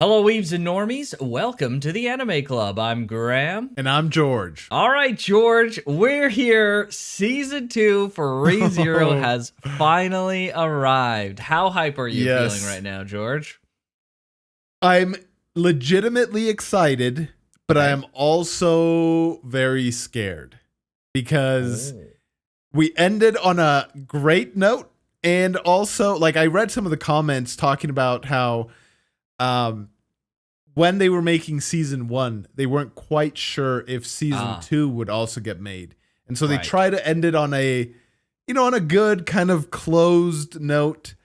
Hello, Weebs and Normies. Welcome to the Anime Club. I'm Graham. And I'm George. All right, George, we're here. Season 2 for ReZero has finally arrived. How hype are you feeling right now, George? I'm legitimately excited, but I am also very scared because we ended on a great note. And also, like, I read some of the comments talking about how when they were making season 1, they weren't quite sure if season 2 would also get made. And so they try to end it on a, on a good kind of closed note.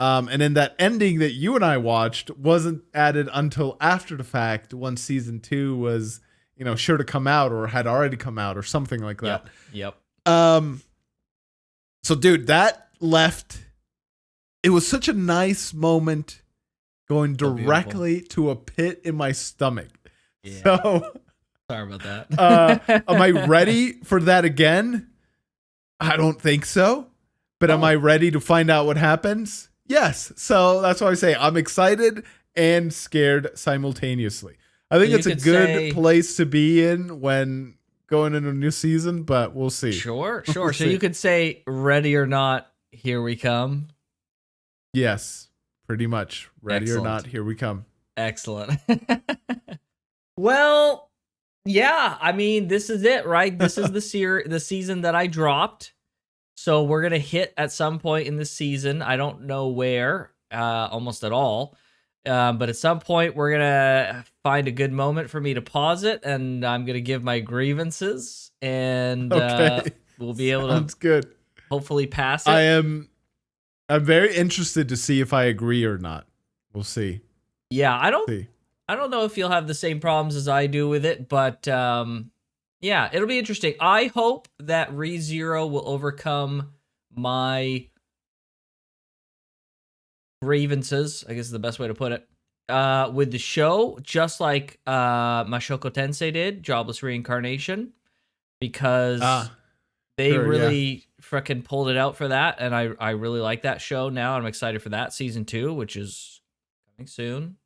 And then that ending that you and I watched wasn't added until after the fact, when season 2 was, sure to come out or had already come out or something like that. Yep. So dude, that left, it was such a nice moment going directly to a pit in my stomach. Yeah. So sorry about that. Am I ready for that again? I don't think so. But am I ready to find out what happens? Yes. So that's why I say I'm excited and scared simultaneously. I think it's a good place to be in when going into a new season, but we'll see. Sure. So you could say, ready or not, here we come. Yes. Pretty much. Ready or not, here we come. Excellent. Well, yeah, I mean, this is it, right? This is the season that I dropped. So we're going to hit at some point in the season. I don't know where, almost at all. But at some point, we're going to find a good moment for me to pause it, and I'm going to give my grievances, and we'll be able to hopefully pass it. I'm very interested to see if I agree or not. We'll see. Yeah, I don't know if you'll have the same problems as I do with it, but yeah, it'll be interesting. I hope that ReZero will overcome my grievances, I guess is the best way to put it, with the show, just like Mashoko Tensei did, Jobless Reincarnation, because they really freaking pulled it out for that, and I really like that show now. I'm excited for that season 2, which is coming soon.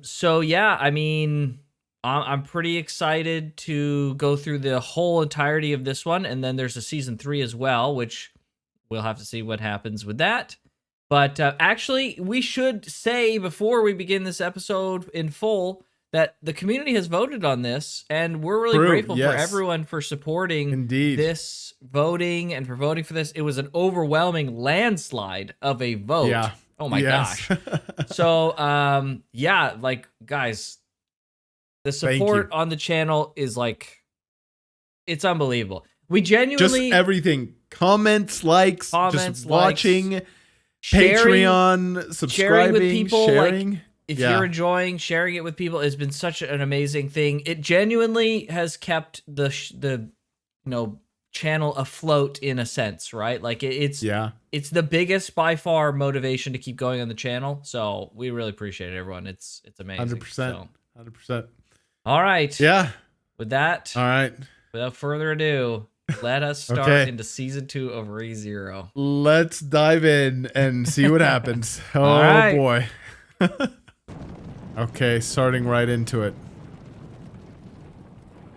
So yeah, I mean, I'm pretty excited to go through the whole entirety of this one, and then there's a season 3 as well, which we'll have to see what happens with that. But actually, we should say before we begin this episode in full that the community has voted on this, and we're really grateful for everyone for supporting this voting and for voting for this. It was an overwhelming landslide of a vote. Yeah. Oh my gosh. So, yeah, like, guys, the support on the channel is like, it's unbelievable. We genuinely... Just everything. Comments, likes, just watching, Patreon, subscribing, sharing with people, sharing. Like, if you're enjoying sharing it with people, it's been such an amazing thing. It genuinely has kept the channel afloat in a sense, right? Like it's the biggest by far motivation to keep going on the channel. So we really appreciate it, everyone. It's amazing. 100%. All right. Yeah. With that. All right. Without further ado, let us start into season 2 of ReZero. Let's dive in and see what happens. Oh boy. Okay, starting right into it.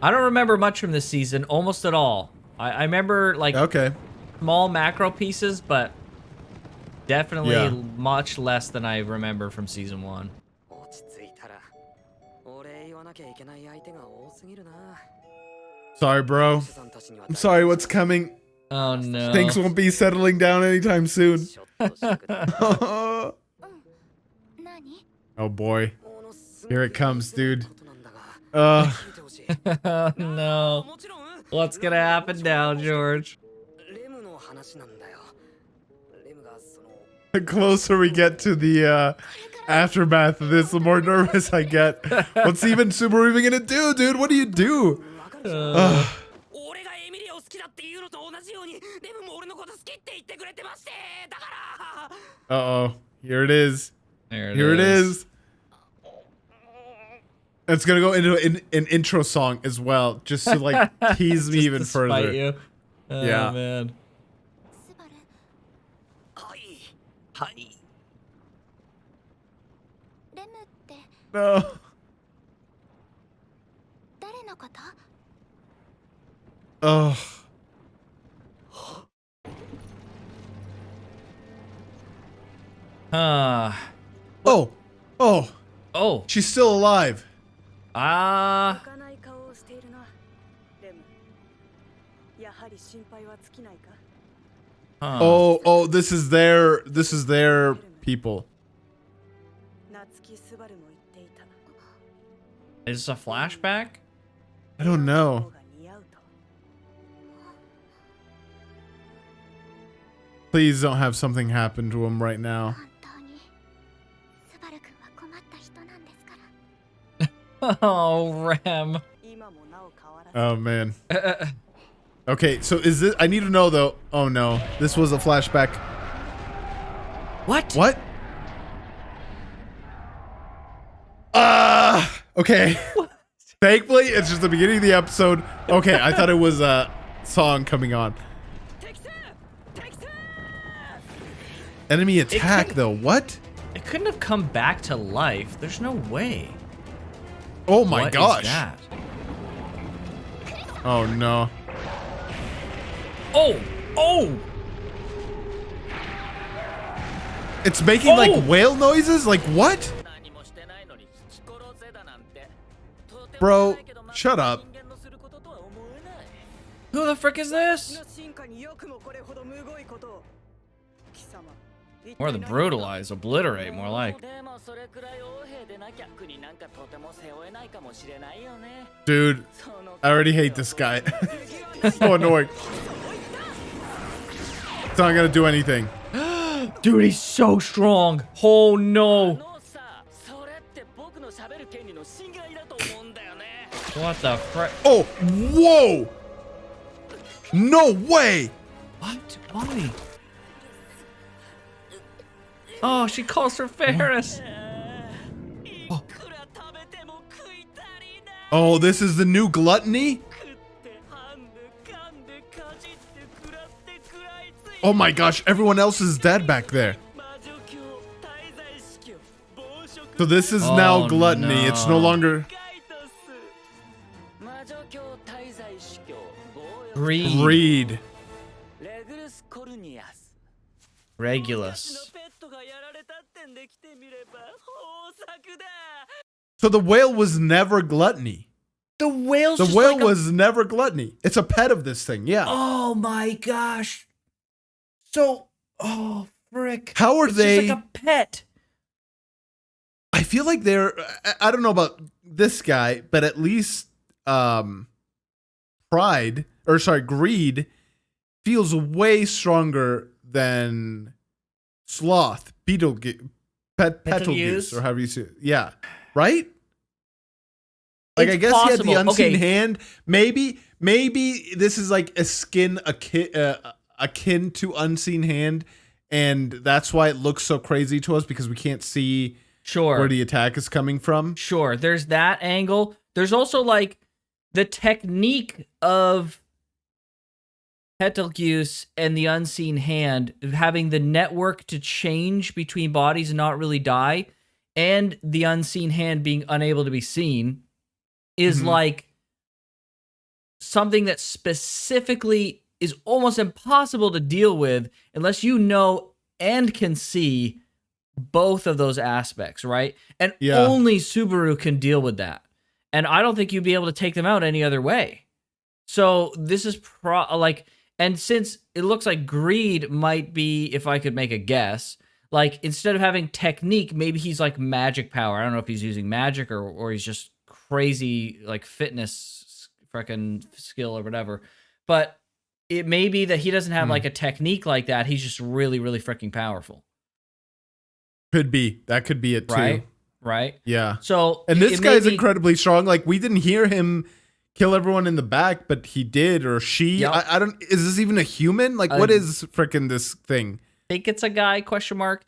I don't remember much from this season, almost at all. I remember like small macro pieces, but definitely much less than I remember from season 1. Sorry, bro. I'm sorry, what's coming? Oh no. Things won't be settling down anytime soon. Oh boy. Here it comes, dude. Oh no. What's gonna happen now, George? The closer we get to the aftermath of this, the more nervous I get. What's even Subaru even gonna do, dude? What do you do? Uh-oh. Here it is. Here it is. It's gonna go into an intro song as well, just to like tease me even further. You. Oh, man. Hi. No. Oh. Oh. Oh. Oh. She's still alive. Oh, this is their people. Is this a flashback? I don't know. Please don't have something happen to him right now. Oh, Rem. Oh, man. Okay, so is this... I need to know, though. Oh, no. This was a flashback. What? What? Okay. Thankfully, it's just the beginning of the episode. Okay, I thought it was a song coming on. Enemy attack, though. What? It couldn't have come back to life. There's no way. Oh my gosh. What is that? Oh no. Oh! Oh! It's making like whale noises? Like what? Bro, shut up. Who the frick is this? Or the brutalize, obliterate, more like. Dude, I already hate this guy. So annoying. It's not gonna do anything. Dude, he's so strong. Oh no. What the frick? Oh, whoa! No way! What? Why? Oh, she calls her Ferris. Oh. Oh, this is the new gluttony? Oh my gosh, everyone else is dead back there. So this is now gluttony. No. It's no longer... Greed. Greed. Regulus. So the whale was never gluttony. The whale's The just whale like was never gluttony. It's a pet of this thing, yeah. Oh my gosh. So, oh frick. How are it's they... just like a pet. I feel like they're... I don't know about this guy, but at least greed feels way stronger than sloth, Betelgeuse, or however you say it. Yeah, right? Like, It's I guess possible. he had the unseen Okay. hand. Maybe this is like a skin akin to unseen hand, and that's why it looks so crazy to us, because we can't see where the attack is coming from. Sure, there's that angle. There's also like the technique of Betelgeuse and the unseen hand, having the network to change between bodies and not really die, and the unseen hand being unable to be seen, is like something that specifically is almost impossible to deal with unless you know and can see both of those aspects, right? And only Subaru can deal with that. And I don't think you'd be able to take them out any other way. So this is and since it looks like greed might be, if I could make a guess, like instead of having technique, maybe he's like magic power. I don't know if he's using magic or he's just crazy like fitness freaking skill or whatever. But it may be that he doesn't have like a technique like that. He's just really, really freaking powerful. Could be. That could be it too. Right? Yeah. So and this guy's incredibly strong. Like, we didn't hear him kill everyone in the back, but he did, or she. Yep. I don't. Is this even a human? Like, what is freaking this thing? I think it's a guy? Question mark.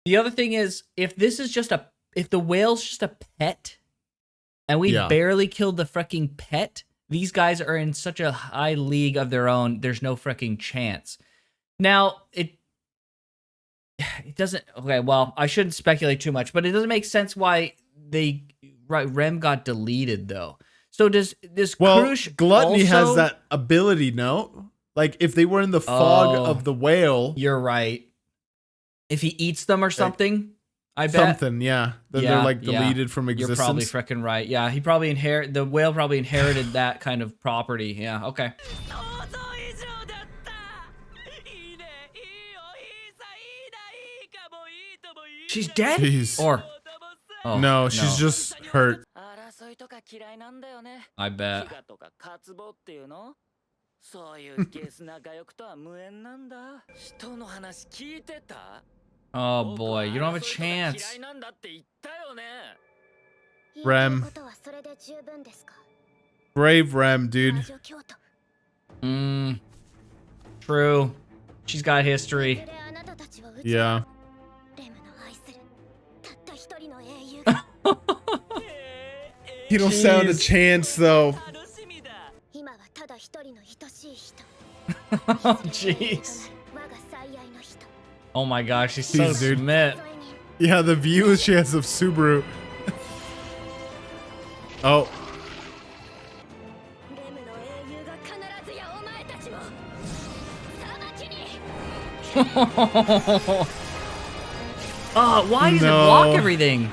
The other thing is, if the whale's just a pet, and we barely killed the freaking pet, these guys are in such a high league of their own. There's no freaking chance. Now it doesn't. Okay, well, I shouldn't speculate too much, but it doesn't make sense why Rem got deleted though. So does Krush Gluttony also has that ability, no? Like if they were in the fog of the whale, you're right. If he eats them or something, I bet something, yeah. Then they're like deleted from existence. You're probably freaking right. Yeah, the whale probably inherited that kind of property. Yeah, okay. She's dead? Jeez. Or no, she's just hurt. I bet. Oh boy, you don't have a chance. Rem. Brave Rem, dude. True. She's got history. Yeah. You don't sound a chance though. Oh jeez. Oh my gosh, she's so submit. Yeah, the views she has of Subaru. Oh. Why does it block everything?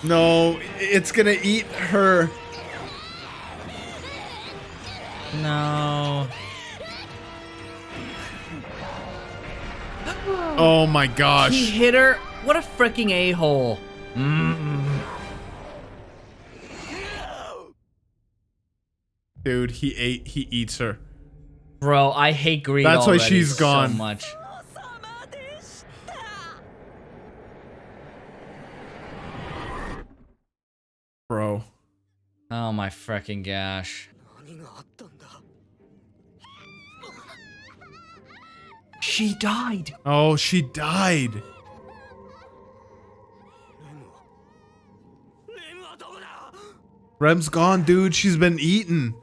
No, it's gonna eat her. No. Oh my gosh. He hit her. What a freaking a-hole. Dude, he eats her. Bro, I hate greed. That's why she's gone so much. Bro. Oh my freaking gosh. She died. Oh, she died. Rem's gone, dude. She's been eaten.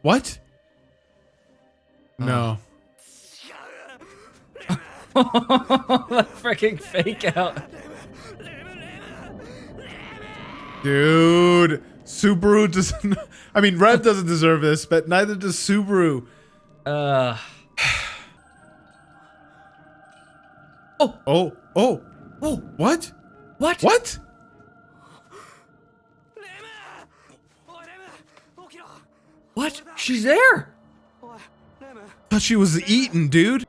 What? No. That freaking fake out. Dude, Subaru doesn't. I mean, Red doesn't deserve this, but neither does Subaru. Oh. What? What? What? What? She's there. Thought she was eaten, dude.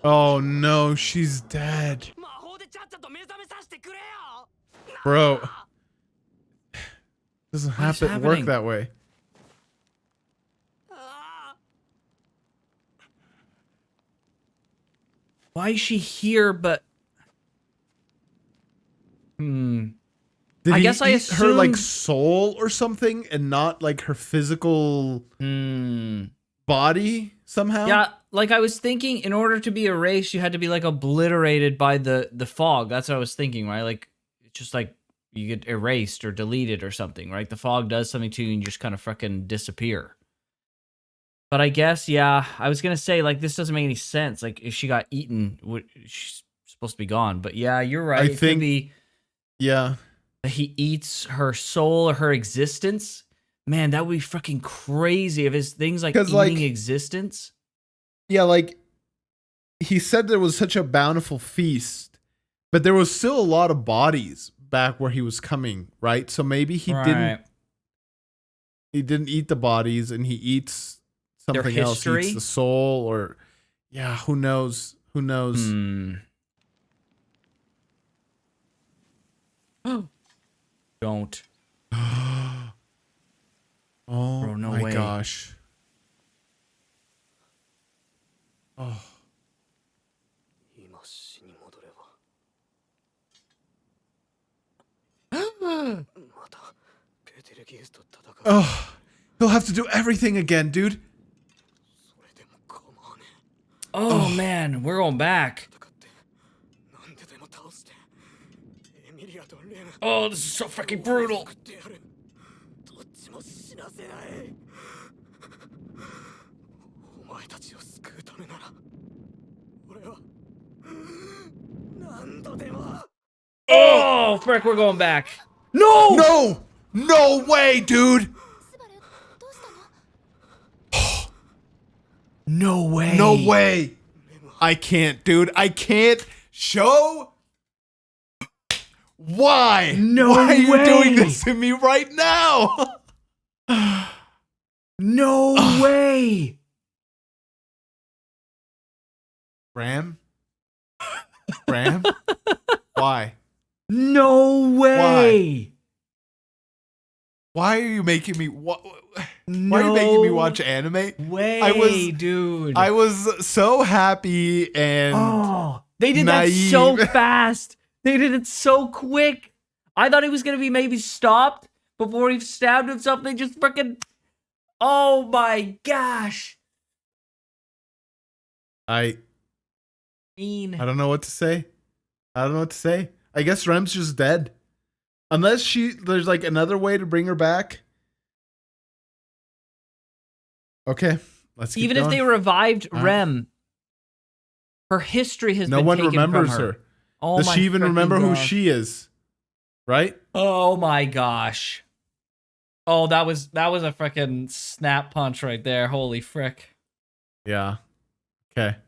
Oh no, she's dead. Bro. Doesn't have to work that way. Why is she here, but... Did I guess I eat assumed... her like soul or something and not like her physical body somehow? Yeah, like I was thinking in order to be erased, you had to be like obliterated by the fog. That's what I was thinking, right? Like, it's just like you get erased or deleted or something, right? The fog does something to you and you just kind of fucking disappear. But I guess, yeah, I was going to say, like, this doesn't make any sense. Like, if she got eaten, she's supposed to be gone. But yeah, you're right. I think, yeah. He eats her soul or her existence. Man, that would be fucking crazy if his things like eating existence. Yeah, like, he said there was such a bountiful feast, but there was still a lot of bodies back where he was coming, right? So maybe he didn't eat the bodies and he eats something else, eats the soul, or yeah, who knows? Who knows? Don't. Oh, bro, no way. Gosh. Oh. Oh, he'll have to do everything again, dude. Oh man, we're going back. Oh, this is so freaking brutal. Oh, frick, we're going back. No! No! No way, dude! No way. No way! I can't, dude. I can't show. Why? No Why are you way. doing this to me right now? No way. Ram? Ram? Why? No way. Why are you making me why are you making me watch anime? Way, dude. I was so happy and they did naive. that so fast. They did it so quick. I thought he was gonna be maybe stopped before he stabbed himself. They just freaking. Oh my gosh. I don't know what to say. I don't know what to say. I guess Rem's just dead. Unless there's like another way to bring her back. Okay, let's keep Even going. if they revived Rem, her history has no been one taken remembers from her. Oh Does my she even freaking remember who gosh. she is? Right? Oh my gosh. Oh, that was a freaking snap punch right there. Holy frick. Yeah. Okay.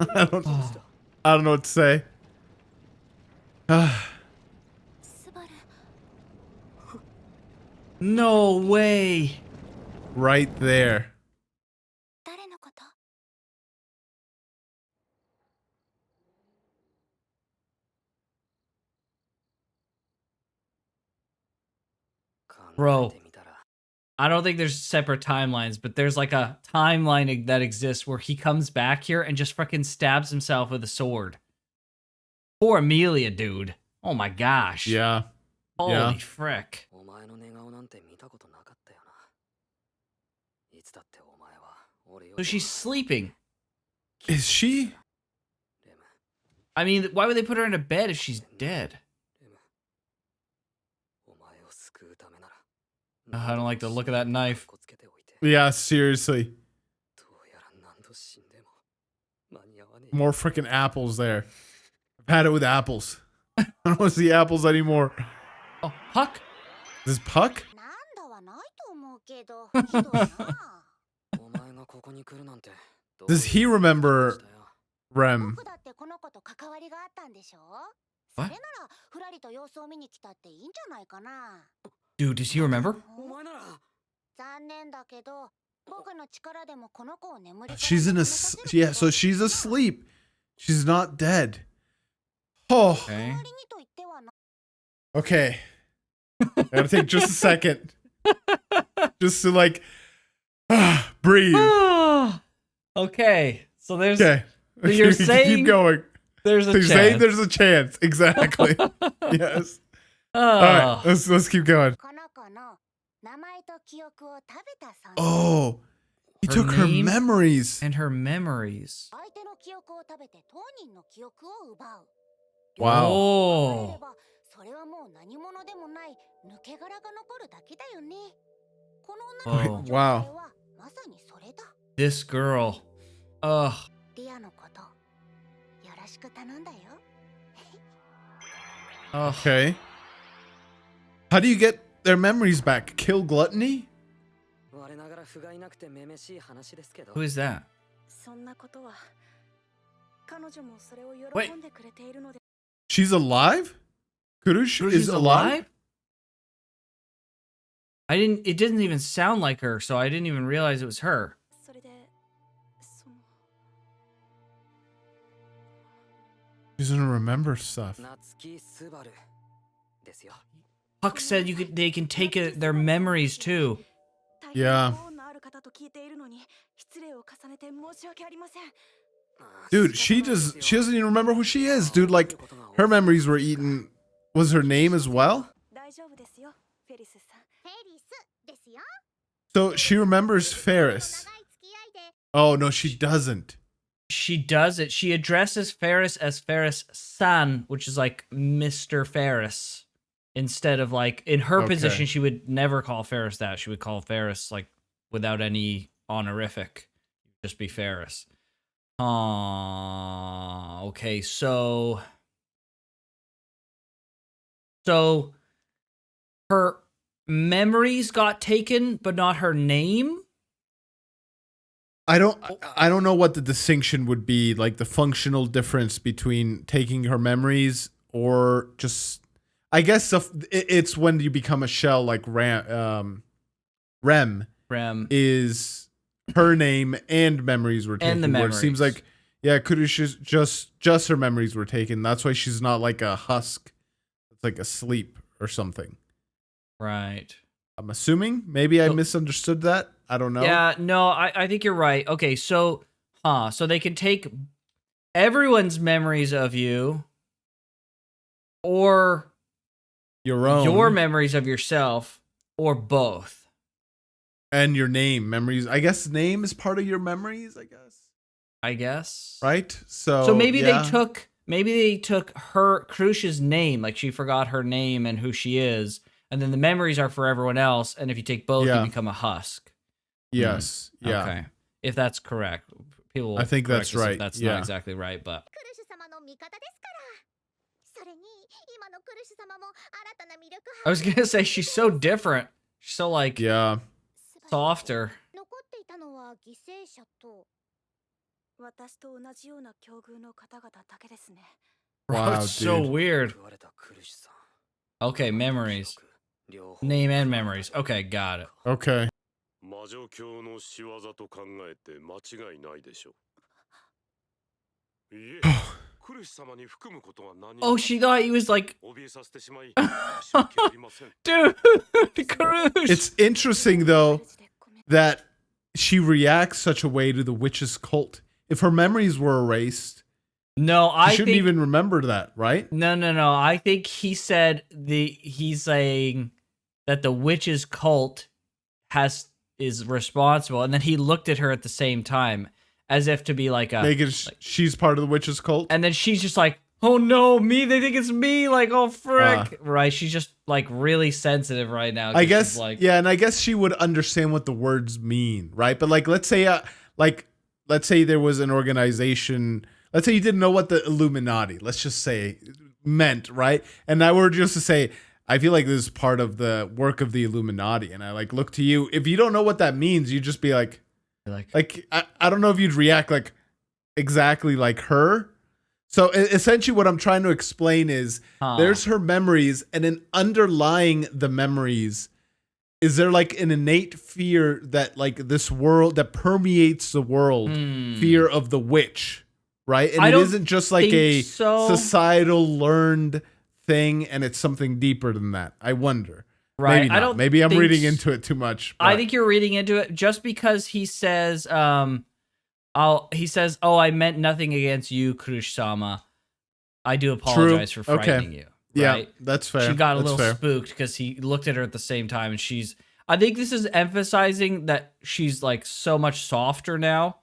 I don't know what to say. No way. Right there. Bro, I don't think there's separate timelines, but there's like a timeline that exists where he comes back here and just freaking stabs himself with a sword. Poor Emilia, dude. Oh my gosh. Yeah. Holy frick. So she's sleeping. Is she? I mean, why would they put her in a bed if she's dead? I don't like the look of that knife. Yeah, seriously. More freaking apples there. I've had it with apples. I don't want to see apples anymore. Oh, Puck? Is this Puck? Does he remember Rem? What? Dude, does he remember? She's in a yeah, so she's asleep. She's not dead. Oh. Okay. Okay. I gotta take just a second. Just to like breathe. Okay. So there's Okay. So you're saying keep going. There's a chance. Saying there's a chance. Exactly. Yes. All right. Let's keep going. Oh, he took her name memories. and her memories. Wow. Oh. Oh. Wow. This girl. Ugh. Okay. How do you get their memories back? Kill gluttony? Who is that? Wait. She's alive? Kurush is alive? It didn't even sound like her, so I didn't even realize it was her. She doesn't remember stuff. Puck said they can take their memories too. Yeah. Dude, she doesn't even remember who she is, dude. Like, her memories were eaten. Was her name as well? So she remembers Ferris. Oh no, she doesn't. She does it. She addresses Ferris as Ferris-san, which is like Mr. Ferris. Instead of like, in her position, she would never call Ferris that. She would call Ferris like without any honorific. Just be Ferris. Okay, so her memories got taken, but not her name? I don't know what the distinction would be, like the functional difference between taking her memories or just, I guess it's when you become a shell, like Rem is her name and memories were taken. And the memories. It seems like, yeah, Kurushi's just her memories were taken. That's why she's not like a husk. It's like asleep or something. Right. I'm assuming. Maybe I misunderstood that. I don't know. Yeah, no, I think you're right. Okay, so they can take everyone's memories of you or your memories of yourself or both. And your name, memories. I guess name is part of your memories, I guess. Right? So maybe they took her Krusha's name, like she forgot her name and who she is, and then the memories are for everyone else, and if you take both, you become a husk. Yes. Yeah. Okay. If that's correct. People will I think that's right. If that's not exactly right, but I was gonna say she's so different. She's so like softer. Wow, it's so weird. Okay, memories. Name and memories. Okay, got it. Okay. Oh, she thought he was like... Dude, Karush! It's interesting, though, that she reacts such a way to the witch's cult. If her memories were erased, she shouldn't even remember that, right? No. I think he said he's saying that the witch's cult is responsible, and then he looked at her at the same time as if to be like she's part of the witch's cult, and then she's just like, oh no, me, they think it's me, like, oh frick. Right, she's just like really sensitive right now. I guess and I guess she would understand what the words mean, right? But like let's say there was an organization, let's say you didn't know what the Illuminati, let's just say, meant, right? And I were just to say, I feel like this is part of the work of the Illuminati, and I like look to you. If you don't know what that means, you just be like I don't know if you'd react like exactly like her. So essentially what I'm trying to explain is there's her memories, and then underlying the memories, is there like an innate fear that like this world that permeates the world, fear of the witch, right? And it isn't just like a societal learned thing, and it's something deeper than that. I wonder. Right. Maybe I'm reading into it too much. I think you're reading into it just because he says, oh, I meant nothing against you, Kurush-sama. I do apologize for frightening you. Right? Yeah, that's fair. She got a little spooked because he looked at her at the same time, and I think this is emphasizing that she's like so much softer now.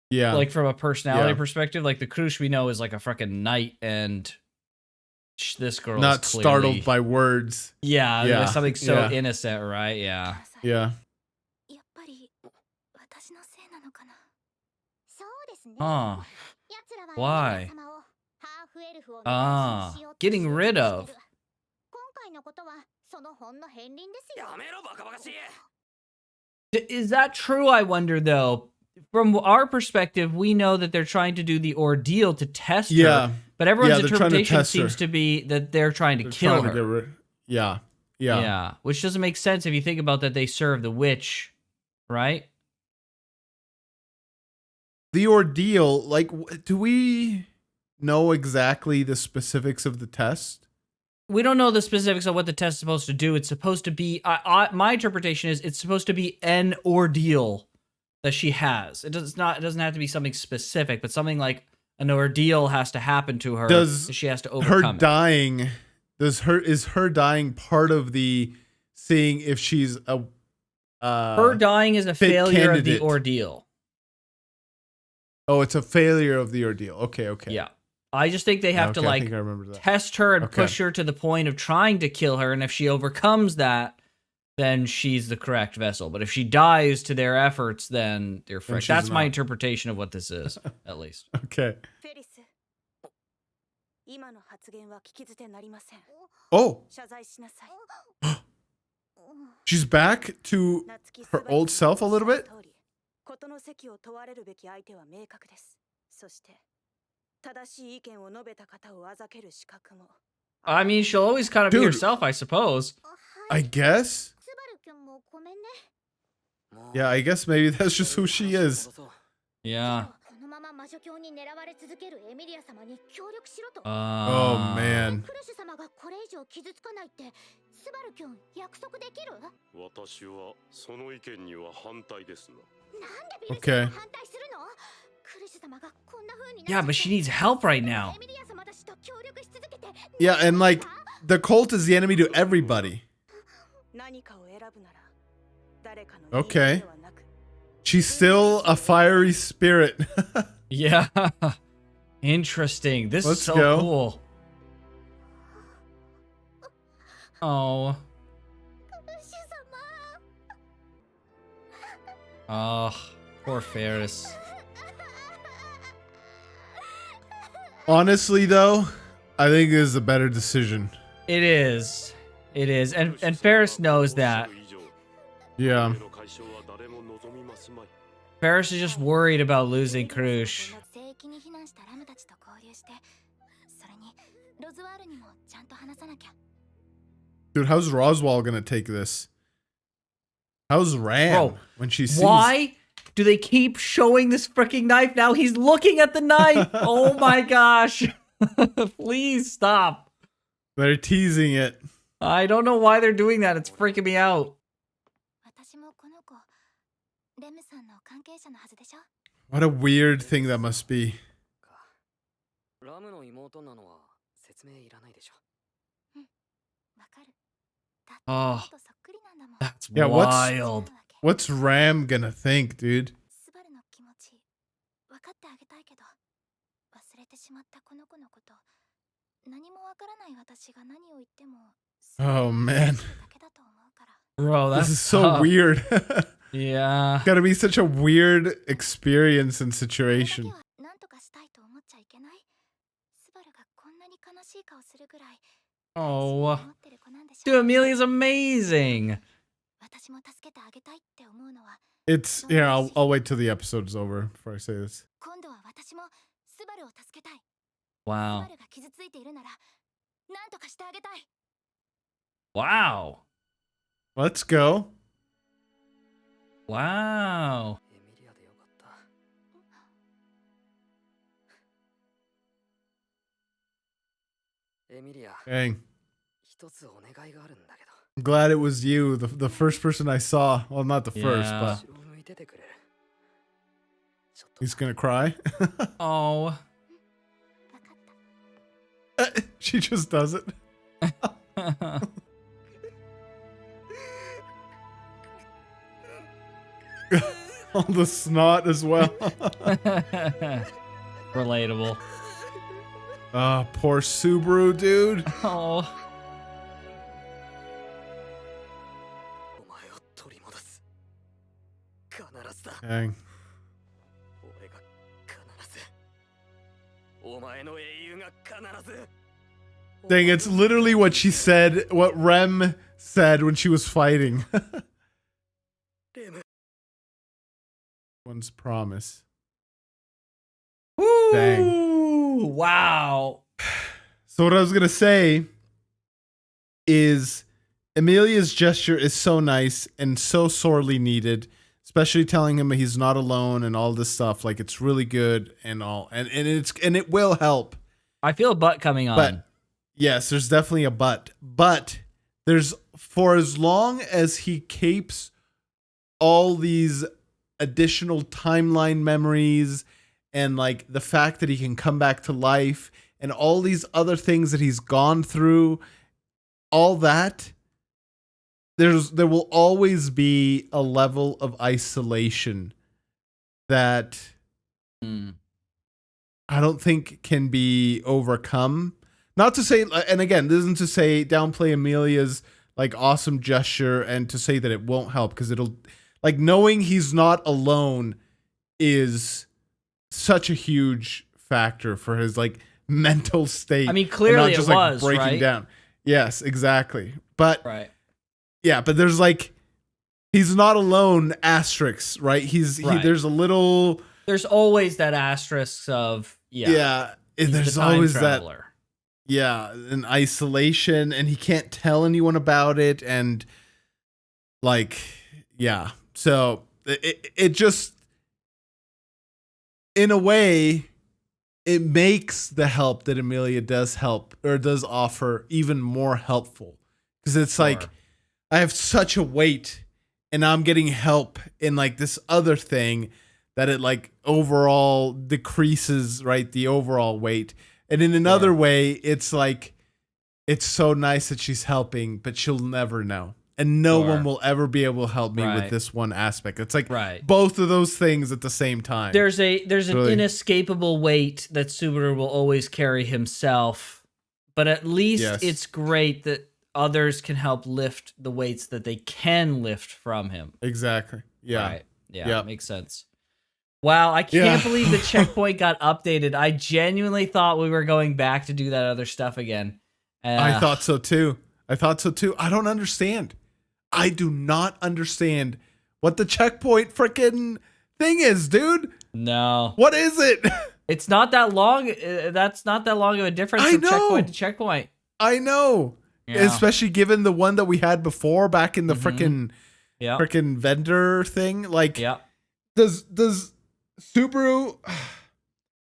Yeah. Like from a personality perspective, like the Kurush we know is like a fucking knight, and this girl not is clearly startled by words. Yeah, something so innocent, right? Yeah. Why? Getting rid of. Is that true, I wonder, though? From our perspective, we know that they're trying to do the ordeal to test her, but everyone's interpretation seems to be that they're trying to kill her. Yeah, which doesn't make sense if you think about that they serve the witch, right? The ordeal, like, do we know exactly the specifics of the test? We don't know the specifics of what the test is supposed to do. It's supposed to be, my interpretation is it's supposed to be an ordeal that she has. It doesn't have to be something specific, but something like an ordeal has to happen to her. She has to overcome her dying. Is her dying part of the seeing if she's a her dying is a failure candidate of the ordeal. Oh, it's a failure of the ordeal. Okay. Yeah. I just think they have to like test her and push her to the point of trying to kill her. And if she overcomes that, then she's the correct vessel. But if she dies to their efforts, then they're fricked. That's my interpretation of what this is, at least. Okay. Oh. She's back to her old self a little bit? I mean, she'll always kind of be herself, I suppose. I guess. Yeah, I guess maybe that's just who she is. Yeah. Oh, man. Okay. Yeah, but she needs help right now. Yeah, and like, the cult is the enemy to everybody. Okay. She's still a fiery spirit. Yeah. Interesting. This is so cool. Oh. Oh, poor Ferris. Honestly, though, I think this is a better decision. It is. It is. And Ferris knows that. Yeah. Ferris is just worried about losing Krush. Dude, how's Roswaal gonna take this? How's Ram when she sees? Why do they keep showing this freaking knife now? He's looking at the knife. Oh my gosh. Please stop. They're teasing it. I don't know why they're doing that. It's freaking me out. What a weird thing that must be. Oh, that's wild. What's Ram gonna think, dude? Oh man. Bro, this is so weird. Yeah. It's gotta be such a weird experience and situation. Oh. Dude, Emilia's amazing. It's, yeah, I'll wait till the episode's over before I say this. Wow. Wow. Let's go. Wow. Dang. I'm glad it was you, the first person I saw. Well, not the first, but he's gonna cry. Oh. She just does it. All the snot as well. Relatable. Ah, poor Subaru, dude. Oh. Dang. Dang, it's literally what she said, what Rem said when she was fighting. One's promise. Woo! Dang. Wow. So what I was going to say is Emilia's gesture is so nice and so sorely needed, especially telling him he's not alone and all this stuff. Like, it's really good and all, and it will help. I feel a butt coming on. But yes, there's definitely a but. But there's, for as long as he keeps all these additional timeline memories and like the fact that he can come back to life and all these other things that he's gone through, all that, there will always be a level of isolation that I don't think can be overcome. Not to say, and again, this isn't to say downplay Emilia's like awesome gesture and to say that it won't help, because it'll, like, knowing he's not alone is such a huge factor for his like mental state. I mean, clearly it was breaking right? down. Yes, exactly. But right. Yeah, but there's like, he's not alone asterisks, right? There's a little. There's always that asterisk of There's always traveler. That. Yeah, an isolation, and he can't tell anyone about it, and like, yeah. So it just, in a way, it makes the help that Emilia does offer even more helpful, because it's like, I have such a weight, and I'm getting help in like this other thing that it like overall decreases, right, the overall weight. And in another way, it's like, it's so nice that she's helping, but she'll never know. And no one will ever be able to help me with this one aspect. It's like both of those things at the same time. There's an inescapable weight that Subaru will always carry himself, but at least it's great that others can help lift the weights that they can lift from him. Exactly. Yeah. Right. Yeah. Makes sense. Wow, I can't believe the checkpoint got updated. I genuinely thought we were going back to do that other stuff again. I thought so too. I don't understand. I do not understand what the checkpoint freaking thing is, dude. No. What is it? It's not that long. That's not that long of a difference from checkpoint to checkpoint. I know. Yeah. Especially given the one that we had before back in the freaking vendor thing. Like, does Subaru,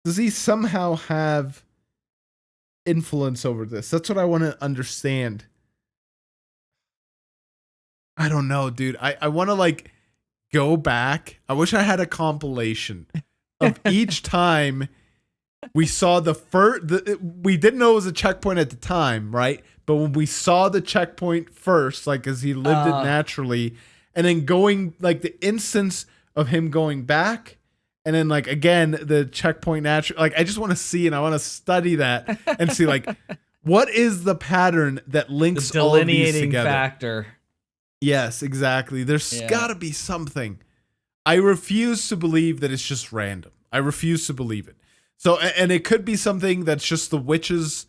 does he somehow have influence over this? That's what I want to understand. I don't know, dude. I want to like go back. I wish I had a compilation of each time we saw we didn't know it was a checkpoint at the time, right? But when we saw the checkpoint first, like as he lived it naturally, and then going like the instance of him going back, and then like again the checkpoint natural, like I just want to see, and I want to study that and see like what is the pattern that links the all of these delineating together. Factor. Yes, exactly. There's got to be something. I refuse to believe that it's just random. I refuse to believe it. So, and it could be something that's just the witch's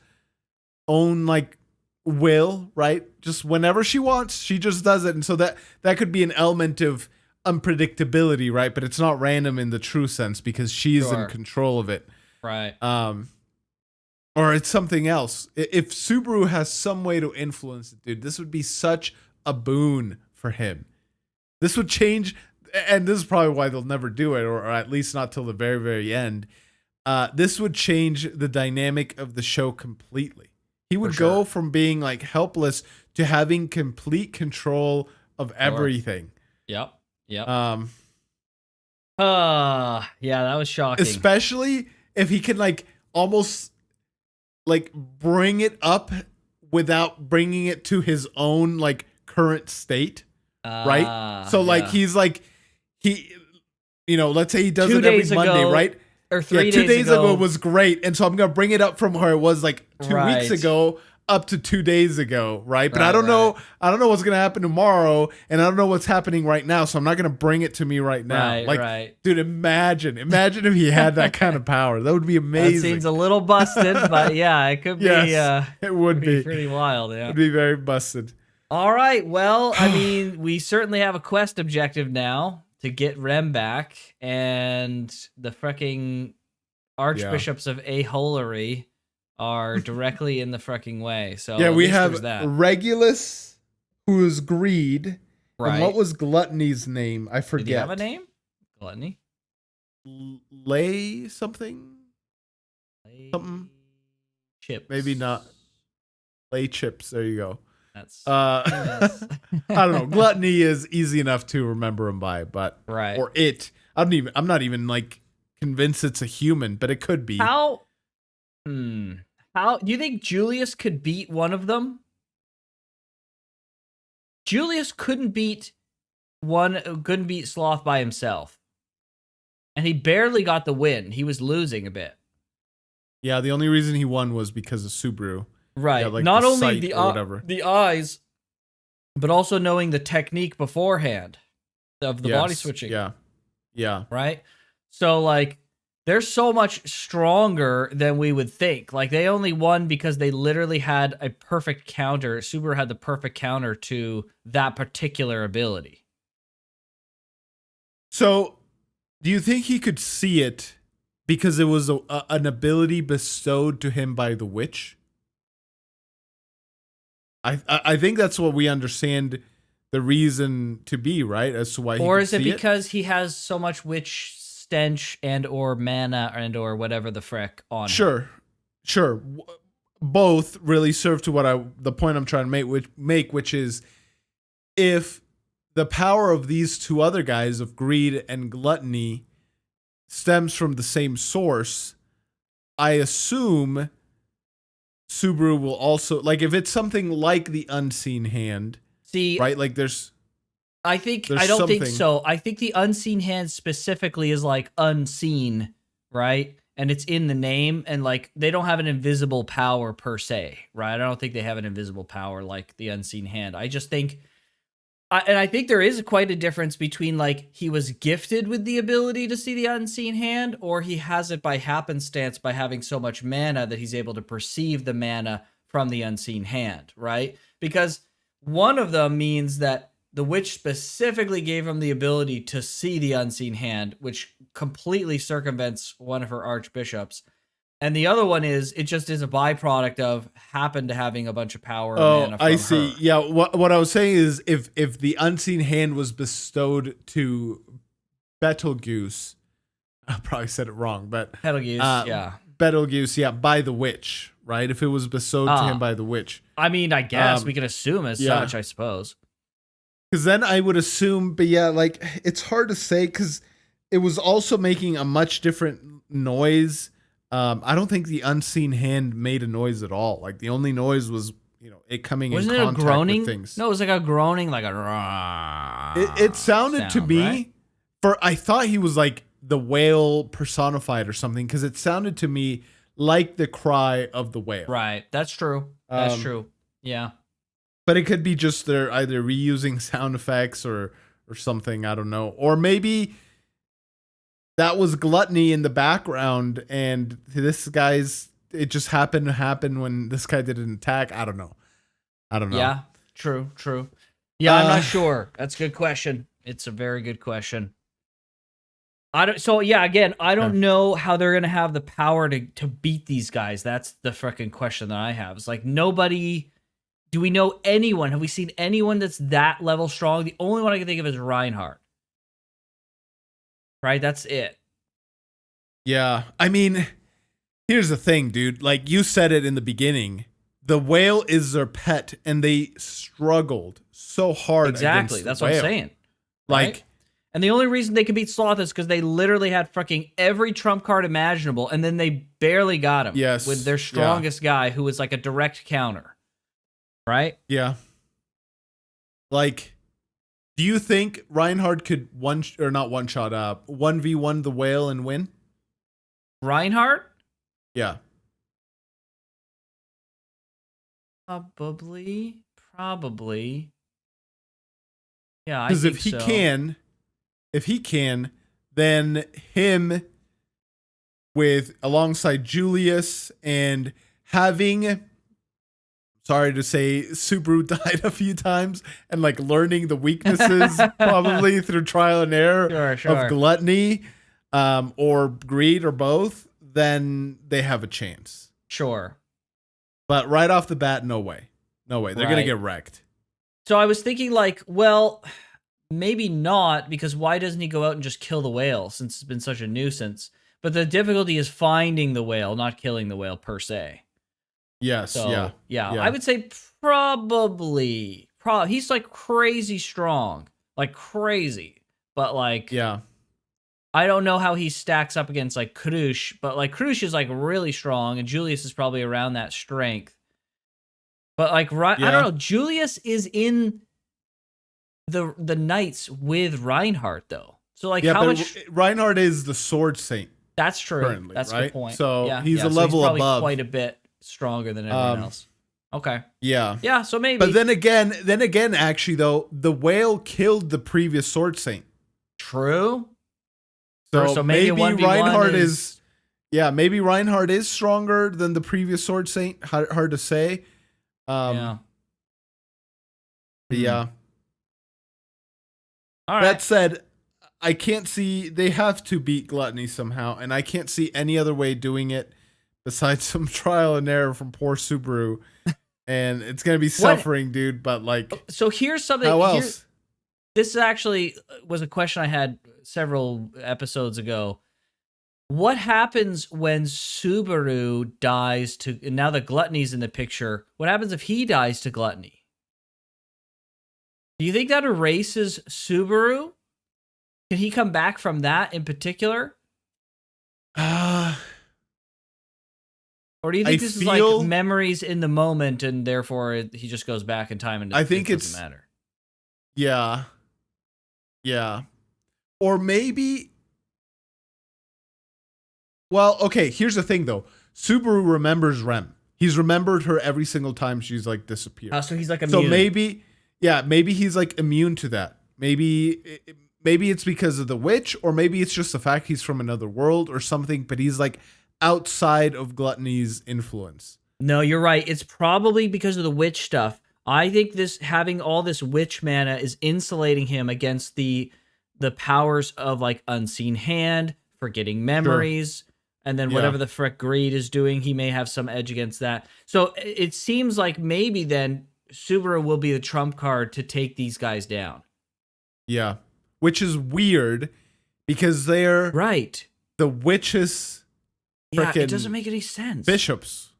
own like will, right? Just whenever she wants, she just does it. And so that could be an element of unpredictability, right? But it's not random in the true sense because she's in control of it. Right. Or it's something else. If Subaru has some way to influence it, dude, this would be such a boon for him. This would change, and this is probably why they'll never do it, or at least not till the very, very end. This would change the dynamic of the show completely. He would go from being like helpless to having complete control of everything. Yep. Yeah, that was shocking. Especially if he can like almost like bring it up without bringing it to his own like current state, right? So like he's like let's say he does it every Monday, right? Or 3 days 2 days ago was great, and so I'm gonna bring it up from where it was like 2 weeks ago up to 2 days ago, right? But I don't know what's gonna happen tomorrow, and I don't know what's happening right now, so I'm not gonna bring it to me right now. Dude, imagine if he had that kind of power. That would be amazing. That seems a little busted, but yeah, it could be. It would be pretty wild. Yeah, it'd be very busted. All right, well, I mean, we certainly have a quest objective now to get Rem back, and the freaking archbishops of Aholery are directly in the freaking way. So yeah, we have Regulus, who is greed. Right. And what was Gluttony's name? I forget. Did he have a name? Gluttony? Lay something? Something? Chips. Maybe not. Lay chips. There you go. That's I don't know. Gluttony is easy enough to remember him by, but or it. I'm not even like convinced it's a human, but it could be. How do you think Julius could beat one of them? Julius couldn't beat Sloth by himself. And he barely got the win. He was losing a bit. Yeah, the only reason he won was because of Subaru. Right. Yeah, like Not the only sight or whatever. the eyes, but also knowing the technique beforehand of the body switching. Yeah. Yeah. Right? So, like, they're so much stronger than we would think. Like, they only won because they literally had a perfect counter. Subaru had the perfect counter to that particular ability. So, do you think he could see it because it was an ability bestowed to him by the witch? I think that's what we understand the reason to be, right? As to why he or could is it see because he has so much witch stench and or mana and or whatever the frick on him? Sure. Both really serve to the point I'm trying to make, which is if the power of these two other guys of greed and gluttony stems from the same source, I assume Subaru will also, like, if it's something like the unseen hand, right? Like I don't think so. I think the unseen hand specifically is like unseen, right? And it's in the name, and like they don't have an invisible power per se, right? I don't think they have an invisible power like the unseen hand. I just think, and I think there is quite a difference between like he was gifted with the ability to see the unseen hand, or he has it by happenstance by having so much mana that he's able to perceive the mana from the unseen hand, right? Because one of them means that the witch specifically gave him the ability to see the unseen hand, which completely circumvents one of her archbishops. And the other one is, it just is a byproduct of happened to having a bunch of power. Oh, mana from I see. her. Yeah, what I was saying is, if the unseen hand was bestowed to Betelgeuse, I probably said it wrong, but Betelgeuse, yeah, Betelgeuse, yeah, by the witch, right? If it was bestowed to him by the witch, I mean, I guess we can assume as such, I suppose. Because then I would assume, but yeah, like it's hard to say because it was also making a much different noise. I don't think the unseen hand made a noise at all. Like the only noise was, it coming in contact with things. No, it was like a groaning, like a. It sounded to me, right? I thought he was like the whale personified or something because it sounded to me like the cry of the whale. Right, that's true. That's true. Yeah. But it could be just they're either reusing sound effects or something. I don't know. Or maybe that was gluttony in the background and it just happened to happen when this guy did an attack. I don't know. Yeah, true. Yeah, I'm not sure. That's a good question. It's a very good question. I don't know how they're going to have the power to beat these guys. That's the freaking question that I have. It's like nobody... Do we know anyone? Have we seen anyone that's that level strong? The only one I can think of is Reinhardt. Right? That's it. Yeah. I mean, here's the thing, dude. Like you said it in the beginning. The whale is their pet, and they struggled so hard. Exactly. Against That's the what whale. I'm saying. Like, right? And the only reason they could beat Sloth is because they literally had fucking every trump card imaginable, and then they barely got him. Yes. With their strongest guy, who was like a direct counter. Right? Yeah. Like, do you think Reinhardt could 1v1 the whale and win? Reinhardt? Yeah. Probably. Yeah, I think because if he can, then him alongside Julius and having, sorry to say, Subaru died a few times and like learning the weaknesses probably through trial and error of gluttony or greed or both, then they have a chance. Sure. But right off the bat, no way. They're going to get wrecked. So I was thinking like, well, maybe not, because why doesn't he go out and just kill the whale since it's been such a nuisance? But the difficulty is finding the whale, not killing the whale per se. Yes. So, yeah. I would say probably. He's like crazy strong, like crazy. But like, yeah, I don't know how he stacks up against like Krush, but like Krush is like really strong, and Julius is probably around that strength. But like, I don't know. Julius is in the Knights with Reinhardt though. So like, how much? Reinhardt is the sword saint. That's true. Currently, That's a right? good point. So yeah, he's yeah. a So level he's probably above. quite a bit stronger than everyone else. Okay. Yeah. Yeah, so maybe. But then again, actually though, the whale killed the previous Sword Saint. True. So maybe 1v1 Reinhardt is maybe Reinhardt is stronger than the previous Sword Saint. Hard to say. Yeah. But yeah. All right. That said, I can't see they have to beat Gluttony somehow, and I can't see any other way doing it besides some trial and error from poor Subaru. And it's gonna be suffering, dude. But like, so here's something. How else? This actually was a question I had several episodes ago. What happens when Subaru dies to, and now that Gluttony's in the picture, what happens if he dies to Gluttony? Do you think that erases Subaru? Can he come back from that in particular? Or do you think this is like memories in the moment and therefore he just goes back in time and I think it doesn't matter? Yeah. Yeah. Or maybe... Well, okay, here's the thing though. Subaru remembers Rem. He's remembered her every single time she's like disappeared. So he's like immune. So maybe he's like immune to that. Maybe it's because of the witch, or maybe it's just the fact he's from another world or something, but he's like outside of Gluttony's influence. No, you're right. It's probably because of the witch stuff. I think this having all this witch mana is insulating him against the powers of like unseen hand, forgetting memories, and then whatever the frick greed is doing, he may have some edge against that. So it seems like maybe then Subaru will be the trump card to take these guys down. Yeah. Which is weird because they're the witches. Yeah, it doesn't make any sense. Bishops.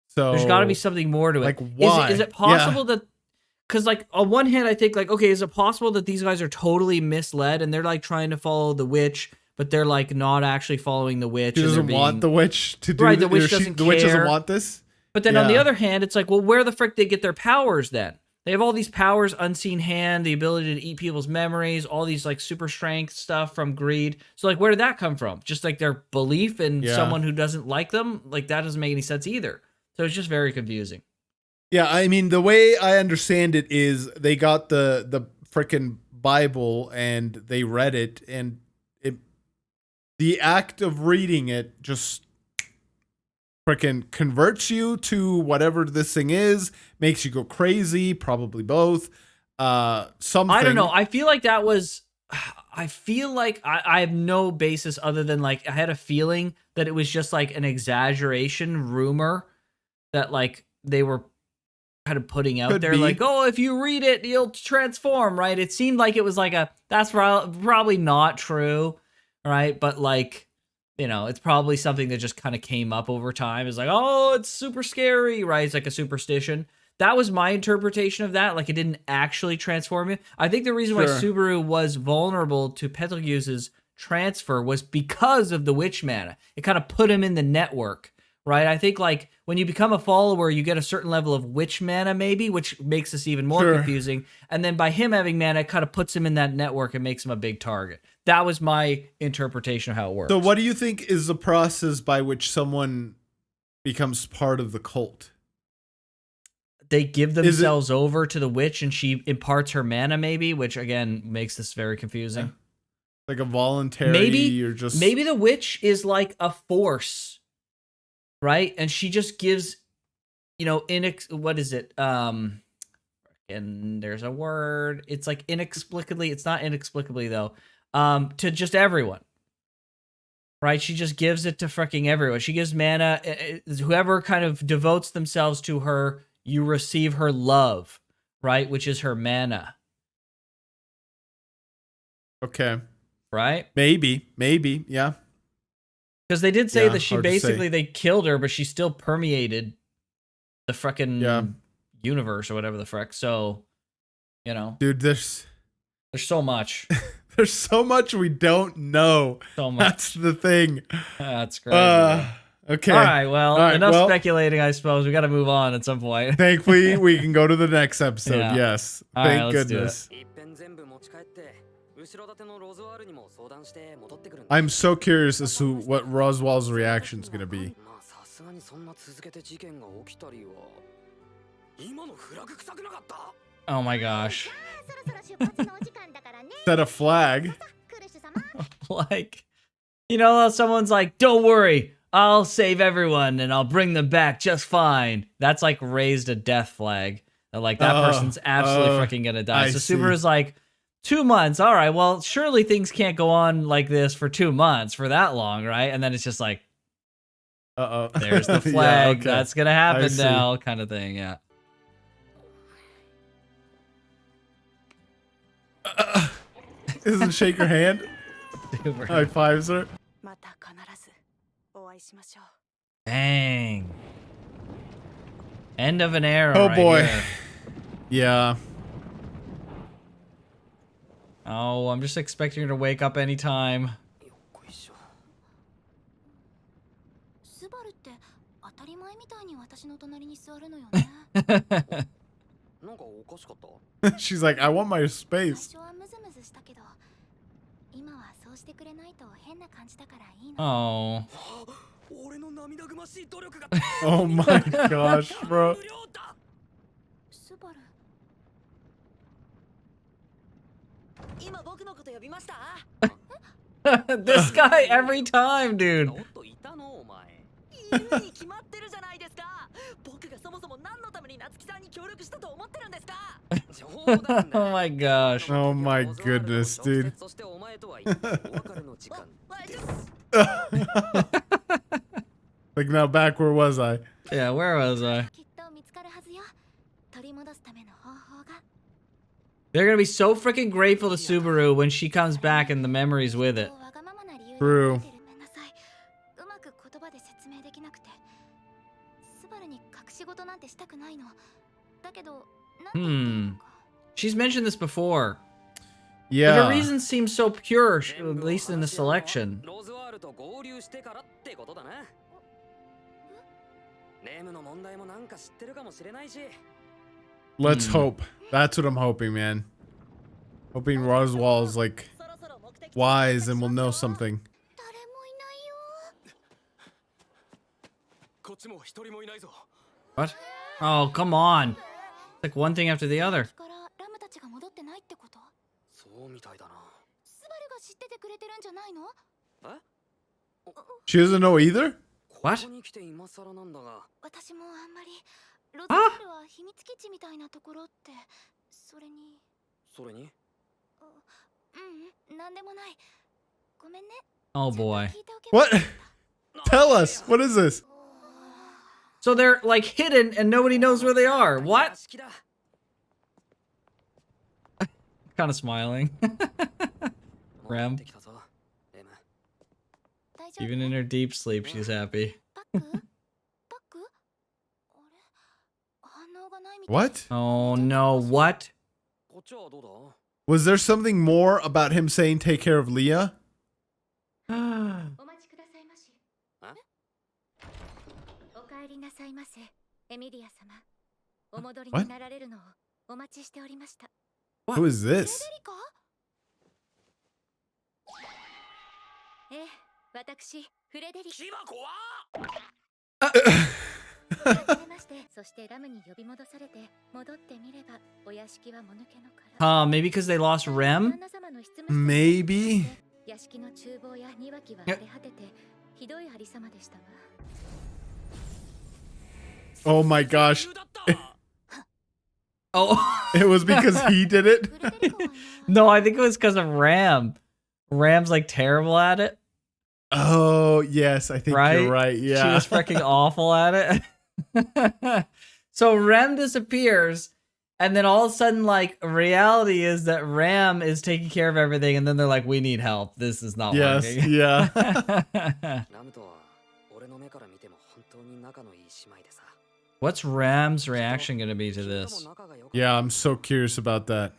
So there's got to be something more to it. Like, why? Is it possible that? Because like on one hand, I think like, okay, is it possible that these guys are totally misled and they're like trying to follow the witch, but they're like not actually following the witch? She doesn't want the witch to do the witch doesn't care. The witch doesn't want this. But then on the other hand, it's like, well, where the frick they get their powers then? They have all these powers, unseen hand, the ability to eat people's memories, all these like super strength stuff from greed. So like, where did that come from? Just like their belief in someone who doesn't like them? Like that doesn't make any sense either. So it's just very confusing. Yeah, I mean, the way I understand it is they got the frickin' Bible and they read it, and the act of reading it just frickin' converts you to whatever this thing is, makes you go crazy, probably both. Something. I don't know. I feel like that was... I feel like I have no basis other than like I had a feeling that it was just like an exaggeration rumor that like they were kind of putting out there, like, oh, if you read it, you'll transform, right? It seemed like it was like that's probably not true, right? But like, you know, it's probably something that just kind of came up over time. It's like, oh, it's super scary, right? It's like a superstition. That was my interpretation of that. Like, it didn't actually transform you. I think the reason why Subaru was vulnerable to Betelgeuse's transfer was because of the witch mana. It kind of put him in the network, right? I think, like, when you become a follower, you get a certain level of witch mana, maybe, which makes this even more confusing. And then by him having mana, it kind of puts him in that network and makes him a big target. That was my interpretation of how it works. So what do you think is the process by which someone becomes part of the cult? They give themselves over to the witch and she imparts her mana, maybe, which again makes this very confusing. Like a voluntary, maybe the witch is like a force, right? And she just gives, you know, what is it? And there's a word. It's like inexplicably. It's not inexplicably though. To just everyone. Right? She just gives it to freaking everyone. She gives mana. Whoever kind of devotes themselves to her, you receive her love, right? Which is her mana. Okay. Right? Maybe, yeah. Because they did say that she basically, they killed her, but she still permeated the freaking universe or whatever the frick. So, you know. Dude, there's so much. There's so much we don't know. So much. That's the thing. That's great. Okay. All right. Well, enough speculating, I suppose. We got to move on at some point. Thankfully, we can go to the next episode. Yes. All Thank right, goodness. I'm so curious as to what Roswaal's reaction is gonna be. Oh my gosh. Set a flag. Like, you know, someone's like, don't worry, I'll save everyone and I'll bring them back just fine. That's like raised a death flag. That like that person's absolutely freaking gonna die. So Subaru's like, 2 months. All right, well, surely things can't go on like this for 2 months for that long, right? And then it's just like, there's the flag. Yeah, okay. That's gonna happen now, kind of thing. Yeah. Doesn't shake her hand. High fives her. Bang. End of an era. Oh right boy. Here. Yeah. Oh, I'm just expecting her to wake up anytime. She's like, I want my space. Oh. Oh my gosh, bro. This guy every time, dude. Oh my gosh. Oh my goodness, dude. Like now back, where was I? Yeah, where was I? They're gonna be so freaking grateful to Subaru when she comes back and the memories with it. True. She's mentioned this before. Yeah. But her reasons seem so pure, at least in the selection. Let's hope. That's what I'm hoping, man. Hoping Roswaal's like wise and will know something. What? Oh, come on. It's like one thing after the other. She doesn't know either? What? Oh boy. What? Tell us. What is this? So they're like hidden and nobody knows where they are. What? Kind of smiling. Rem. Even in her deep sleep, she's happy. What? Oh no, what? Was there something more about him saying take care of Leah? What? Who is this? Maybe because they lost Rem? Maybe. Oh my gosh. Oh. It was because he did it? No, I think it was because of Ram. Ram's like terrible at it. Oh, yes, I think you're right. Yeah. She was freaking awful at it. So Rem disappears, and then all of a sudden, like, reality is that Ram is taking care of everything, and then they're like, we need help. This is not working. Yeah. What's Ram's reaction going to be to this? Yeah, I'm so curious about that.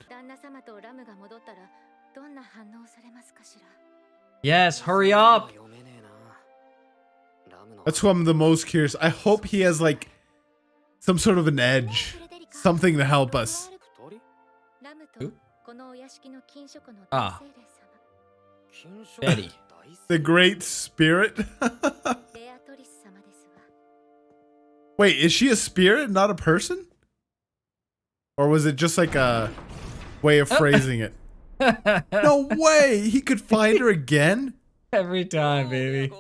Yes, hurry up. That's who I'm the most curious. I hope he has like some sort of an edge, something to help us. Who? Ah. Betty. The Great Spirit. Wait, is she a spirit, not a person? Or was it just like a way of phrasing it? No way! He could find her again? Every time, baby.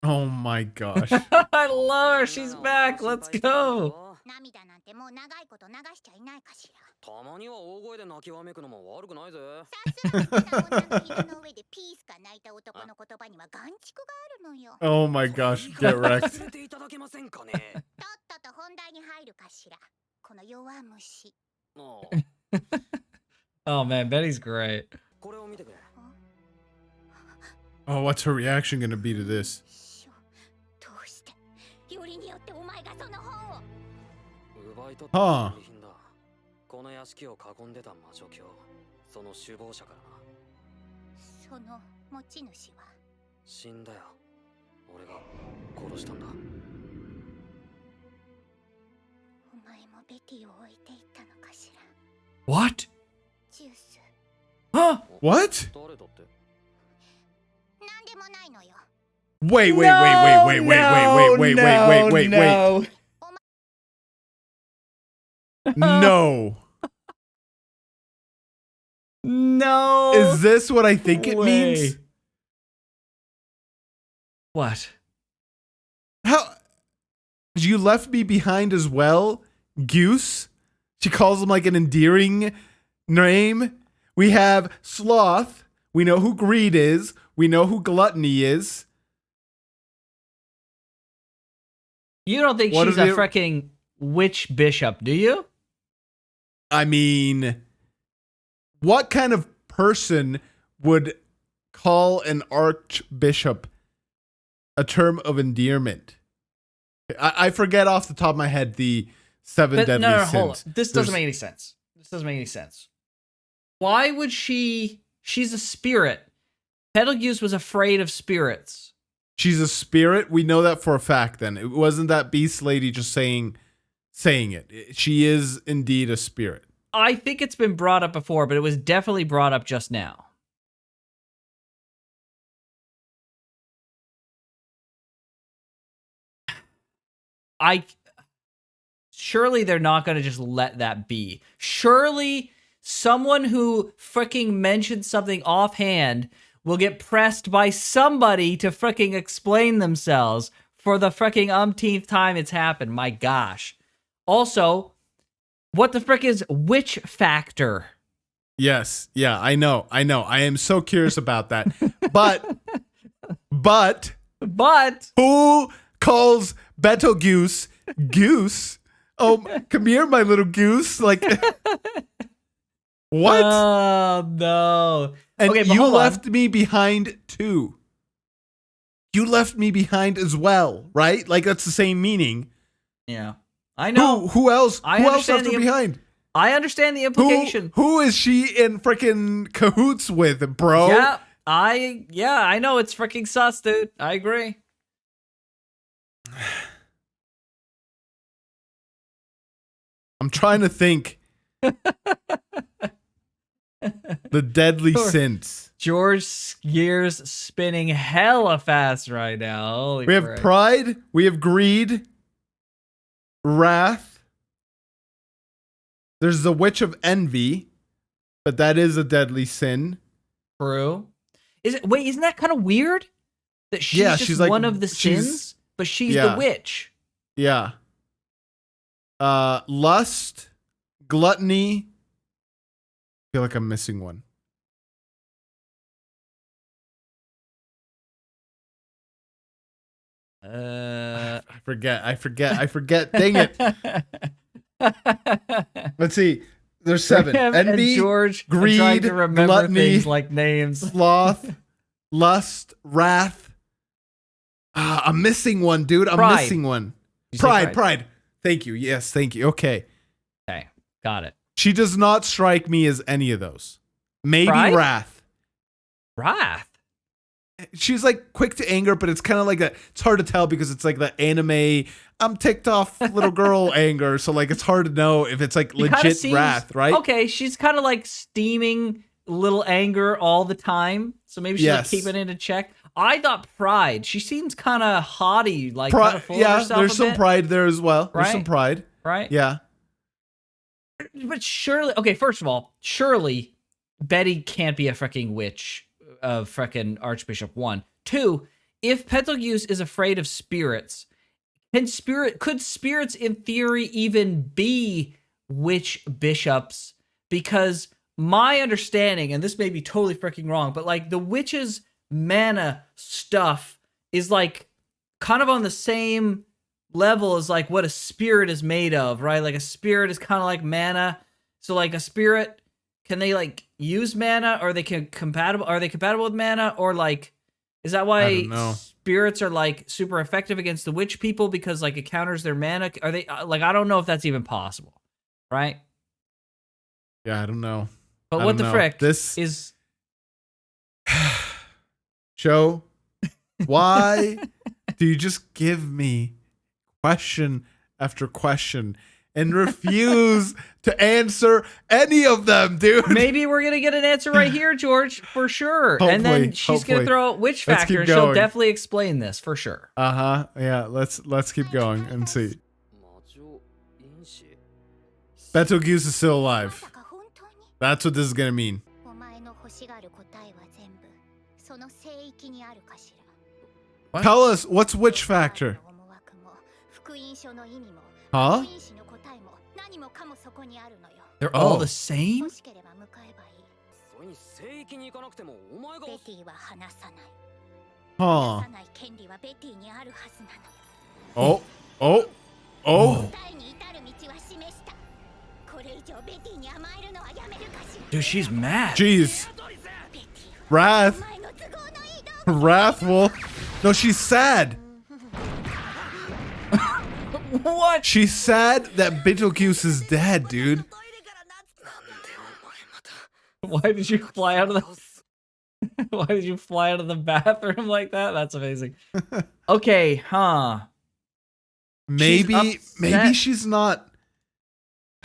Oh my gosh. I love her. She's back. Let's go. Oh my gosh, get wrecked. Oh man, Betty's great. Oh, what's her reaction gonna be to this? Huh. What? Huh? What? Wait. No. No. Is this what I think it means? What? How? You left me behind as well, Goose? She calls him like an endearing name. We have Sloth. We know who Greed is. We know who Gluttony is. You don't think she's a freaking witch bishop, do you? I mean, what kind of person would call an archbishop a term of endearment? I forget off the top of my head the seven deadly sins. Hold on. This doesn't make any sense. Why would she? She's a spirit. Betelgeuse was afraid of spirits. She's a spirit. We know that for a fact. Then it wasn't that beast lady just saying it. She is indeed a spirit. I think it's been brought up before, but it was definitely brought up just now. Surely they're not going to just let that be. Surely someone who freaking mentioned something offhand will get pressed by somebody to freaking explain themselves for the freaking umpteenth time it's happened. My gosh. Also, what the frick is Witch Factor? Yes. Yeah, I know. I am so curious about that. But who calls Betelgeuse Goose? Oh, come here, my little goose. Like, what? Oh, no. And okay, you left me behind too. You left me behind as well, right? Like, that's the same meaning. Yeah. I know. Who else? Who else left her behind? I understand the implication. Who is she in freaking cahoots with, bro? Yeah, I know it's freaking sus, dude. I agree. I'm trying to think. The deadly sins. George gears spinning hella fast right now. Holy we have frick. pride. We have greed. Wrath. There's the witch of envy, but that is a deadly sin. True. Isn't that kind of weird? That she's like one of the sins, but she's the witch. Yeah. Lust, gluttony. I feel like I'm missing one. I forget. Dang it. Let's see. There's 7. Envy, George, greed, trying to remember gluttony, things like names. Sloth, lust, wrath. I'm missing one, dude. Pride. Missing one. Pride. Thank you. Yes, thank you. Okay, got it. She does not strike me as any of those. Maybe Pride? wrath. Wrath? she's like quick to anger, but it's kind of like that. It's hard to tell because it's like the anime, I'm ticked off little girl anger. So like it's hard to know if it's like legit wrath, right? Okay, she's kind of like steaming little anger all the time. So maybe she's like keeping it in check. I thought pride. She seems kind of haughty, like kind of full of herself. There's some pride there as well. Right? There's some pride. Right? Yeah. But surely, okay, first of all, surely Betty can't be a freaking witch of freaking Archbishop 1. 2, if Betelgeuse is afraid of spirits, could spirits in theory even be witch bishops? Because my understanding, and this may be totally freaking wrong, but like the witch's mana stuff is like kind of on the same level as like what a spirit is made of, right? Like a spirit is kind of like mana. So like a spirit, can they like use mana, or are they compatible with mana, or like is that why spirits are like super effective against the witch people because like it counters their mana? Are they like, I don't know if that's even possible, right? Yeah, I don't know. But what the frick is Joe, why do you just give me question after question and refuse to answer any of them, dude? Maybe we're gonna get an answer right here, George, for sure. And then she's gonna throw out witch factor, and she'll definitely explain this for sure. Yeah, let's keep going and see. Betelgeuse is still alive. That's what this is gonna mean. What? Tell us, what's witch factor? Huh? They're all the same? Huh. Oh. Dude, she's mad. Jeez. Wrathful. No, she's sad. What? She's sad that Betelgeuse is dead, dude. Why did you fly out of the Why did you fly out of the bathroom like that? That's amazing. Okay, huh. Maybe she's not.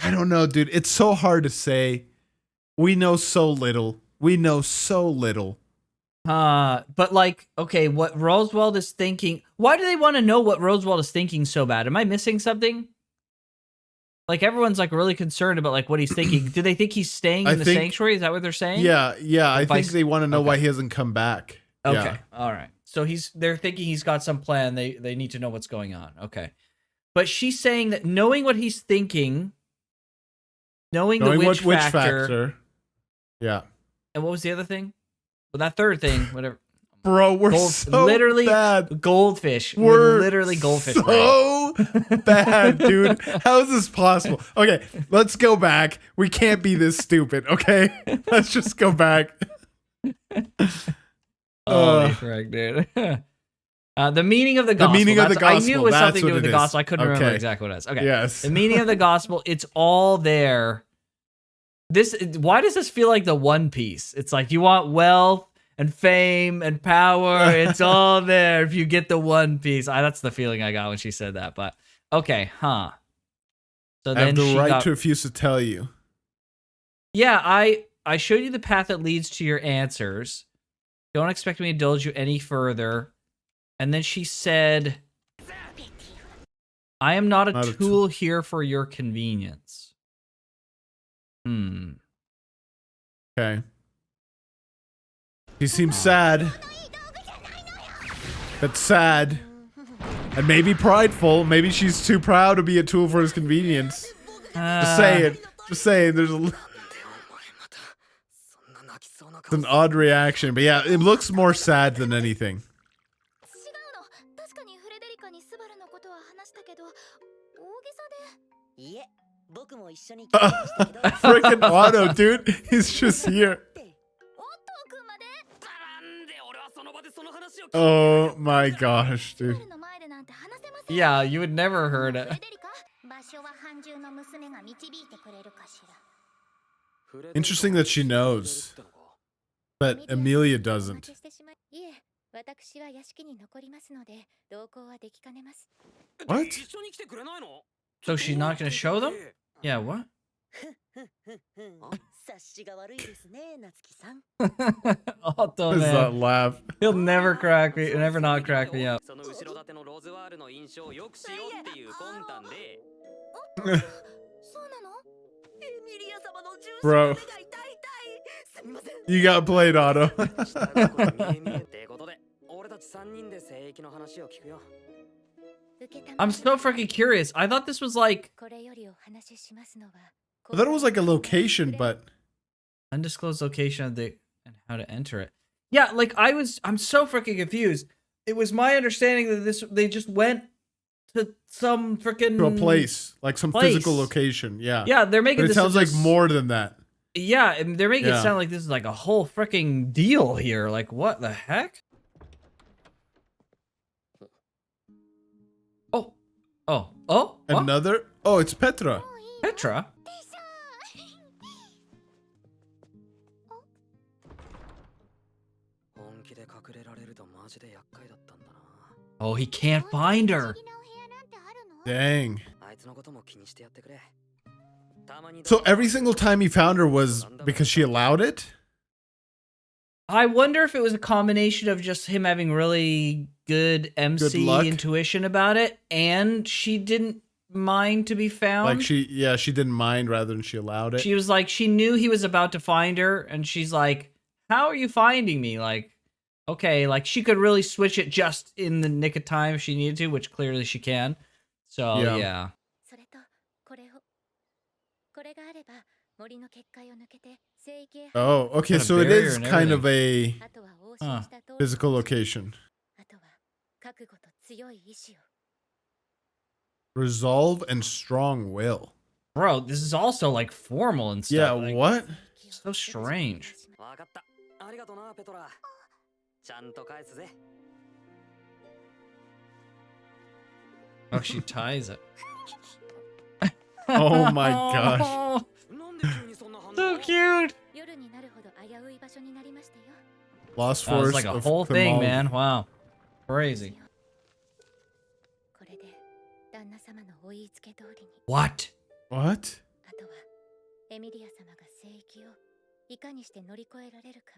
I don't know, dude. It's so hard to say. We know so little. But like, okay, what Roswaal is thinking. Why do they want to know what Roswaal is thinking so bad? Am I missing something? Like everyone's like really concerned about like what he's thinking. Do they think he's staying in the sanctuary? Is that what they're saying? Yeah. I think they want to know why he hasn't come back. Okay. Yeah. All right. So they're thinking he's got some plan. They need to know what's going on. Okay. But she's saying that knowing what he's thinking, knowing the witch factor. Yeah. And what was the other thing? Well, that third thing, whatever. Bro, we're so literally bad. Goldfish. We're literally goldfish. So bad, dude. How is this possible? Okay, let's go back. We can't be this stupid, okay? Let's just go back. Oh, frick, dude. The meaning of the gospel. The meaning of the gospel. I knew it was something to do with the gospel. I couldn't remember exactly what it is. Okay. Yes. The meaning of the gospel, it's all there. Why does this feel like the One Piece? It's like you want wealth and fame and power. It's all there if you get the One Piece. That's the feeling I got when she said that. But okay, huh? So then I have the right to refuse to tell you. Yeah, I showed you the path that leads to your answers. Don't expect me to indulge you any further. And then she said, I am not a tool here for your convenience. Okay. He seems sad. That's sad. And maybe prideful. Maybe she's too proud to be a tool for his convenience. Just saying. There's it's an odd reaction. But yeah, it looks more sad than anything. Freaking Otto, dude. He's just here. Oh my gosh, dude. Yeah, you would never heard it. Interesting that she knows, but Emilia doesn't. What? So she's not gonna show them? Yeah, what? Otto, Does that man. laugh? He'll never crack me, never not crack me up. Bro. You got played, Otto. I'm so freaking curious. I thought this was like I thought it was like a location, but undisclosed location of the and how to enter it. Yeah, like I'm so freaking confused. It was my understanding that they just went to some freaking to a place, like some physical location. Yeah. Yeah, they're making but it sounds like more than that. Yeah, and they're making it sound like this is like a whole freaking deal here. Like, what the heck? Oh. Another? Oh, it's Petra. Petra? Oh, he can't find her. Dang. So every single time he found her was because she allowed it? I wonder if it was a combination of just him having really good MC intuition about it, and she didn't mind to be found. Like she didn't mind rather than she allowed it. She was like, she knew he was about to find her, and she's like, how are you finding me? Like, okay, like she could really switch it just in the nick of time if she needed to, which clearly she can. So, yeah. Oh, okay, so it is kind of a physical location. Resolve and strong will. Bro, this is also like formal and stuff. Yeah, like, what? So strange. Oh, she ties it. Oh my gosh. So cute. Lost Forest. It's like a whole thing, man. Wow. Crazy. What? What?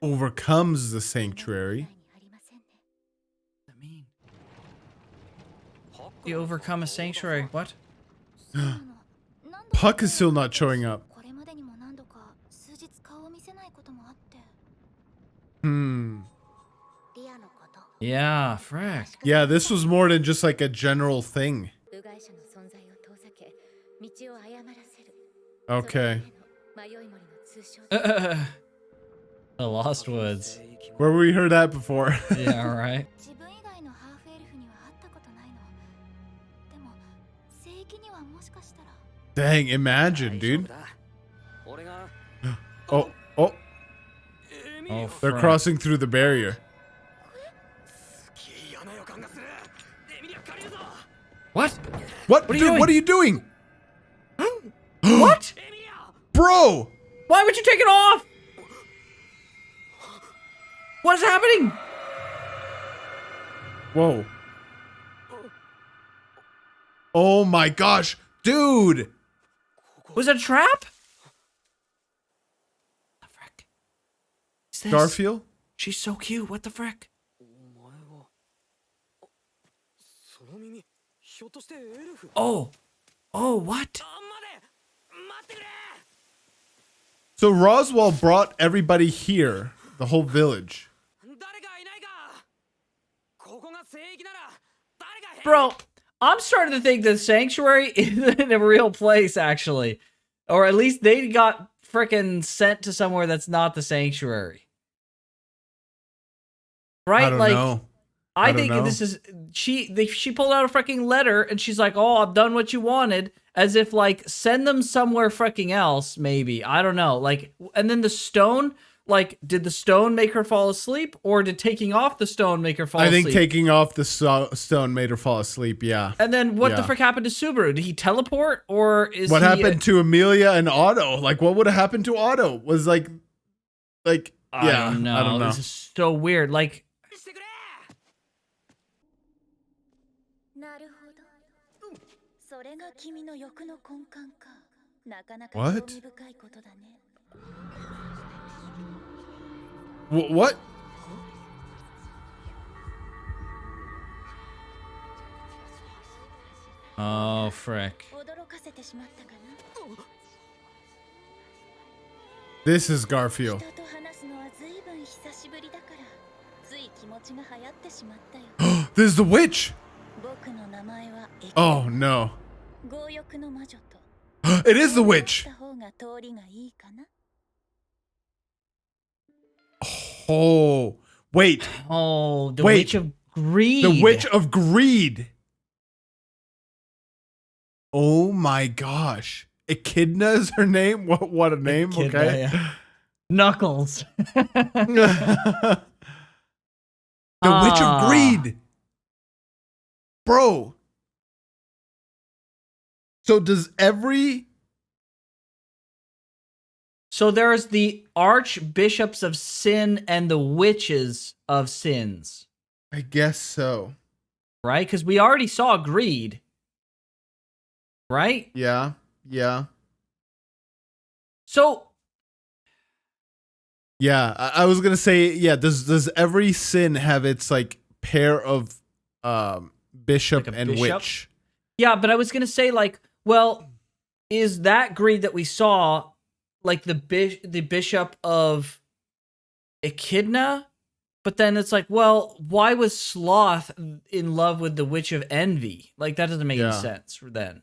Overcomes the sanctuary. What does that mean? You overcome a sanctuary. What? Puck is still not showing up. Yeah, frack. Yeah, this was more than just like a general thing. Okay. The Lost Woods. Where we heard that before. Yeah, right. Dang, imagine, dude. Oh. They're crossing through the barrier. What? What? Dude, what are you doing? What? Bro! Why would you take it off? What is happening? Whoa. Oh my gosh. Dude! Was it a trap? What the frick? Is this? Garfield? She's so cute. What the frick? Oh, what? So Roswaal brought everybody here, the whole village. Bro, I'm starting to think the sanctuary isn't a real place, actually. Or at least they got frickin' sent to somewhere that's not the sanctuary. Right? I don't know. I think this is she pulled out a freaking letter and she's like, "Oh, I've done what you wanted," as if like send them somewhere freaking else, maybe. I don't know. Like, and then the stone, like, did the stone make her fall asleep, or did taking off the stone make her fall asleep? I think taking off the stone made her fall asleep. Yeah. And then what the frick happened to Subaru? Did he teleport, or is what happened to Emilia and Otto? Like, what would have happened to Otto? Was like, I don't know. This is so weird. Like. What? Oh, frick. This is Garfield. This is the witch. Oh no. It is the witch. Oh, wait. Oh, the Wait. Witch of Greed. The Witch of Greed. Oh my gosh. Echidna is her name? What a name, Echidna, okay. Yeah. Knuckles. The Witch of Greed. Bro. So does every... So there's the Archbishops of Sin and the Witches of Sins. I guess so. Right? Because we already saw Greed. Right? Yeah. Yeah. So... Yeah, I was gonna say, yeah. Does every sin have its like pair of bishop Like a and bishop? witch? Yeah, but I was gonna say, like, well, is that Greed that we saw like the bishop of Echidna? But then it's like, well, why was Sloth in love with the Witch of Envy? Like, that doesn't make any sense then.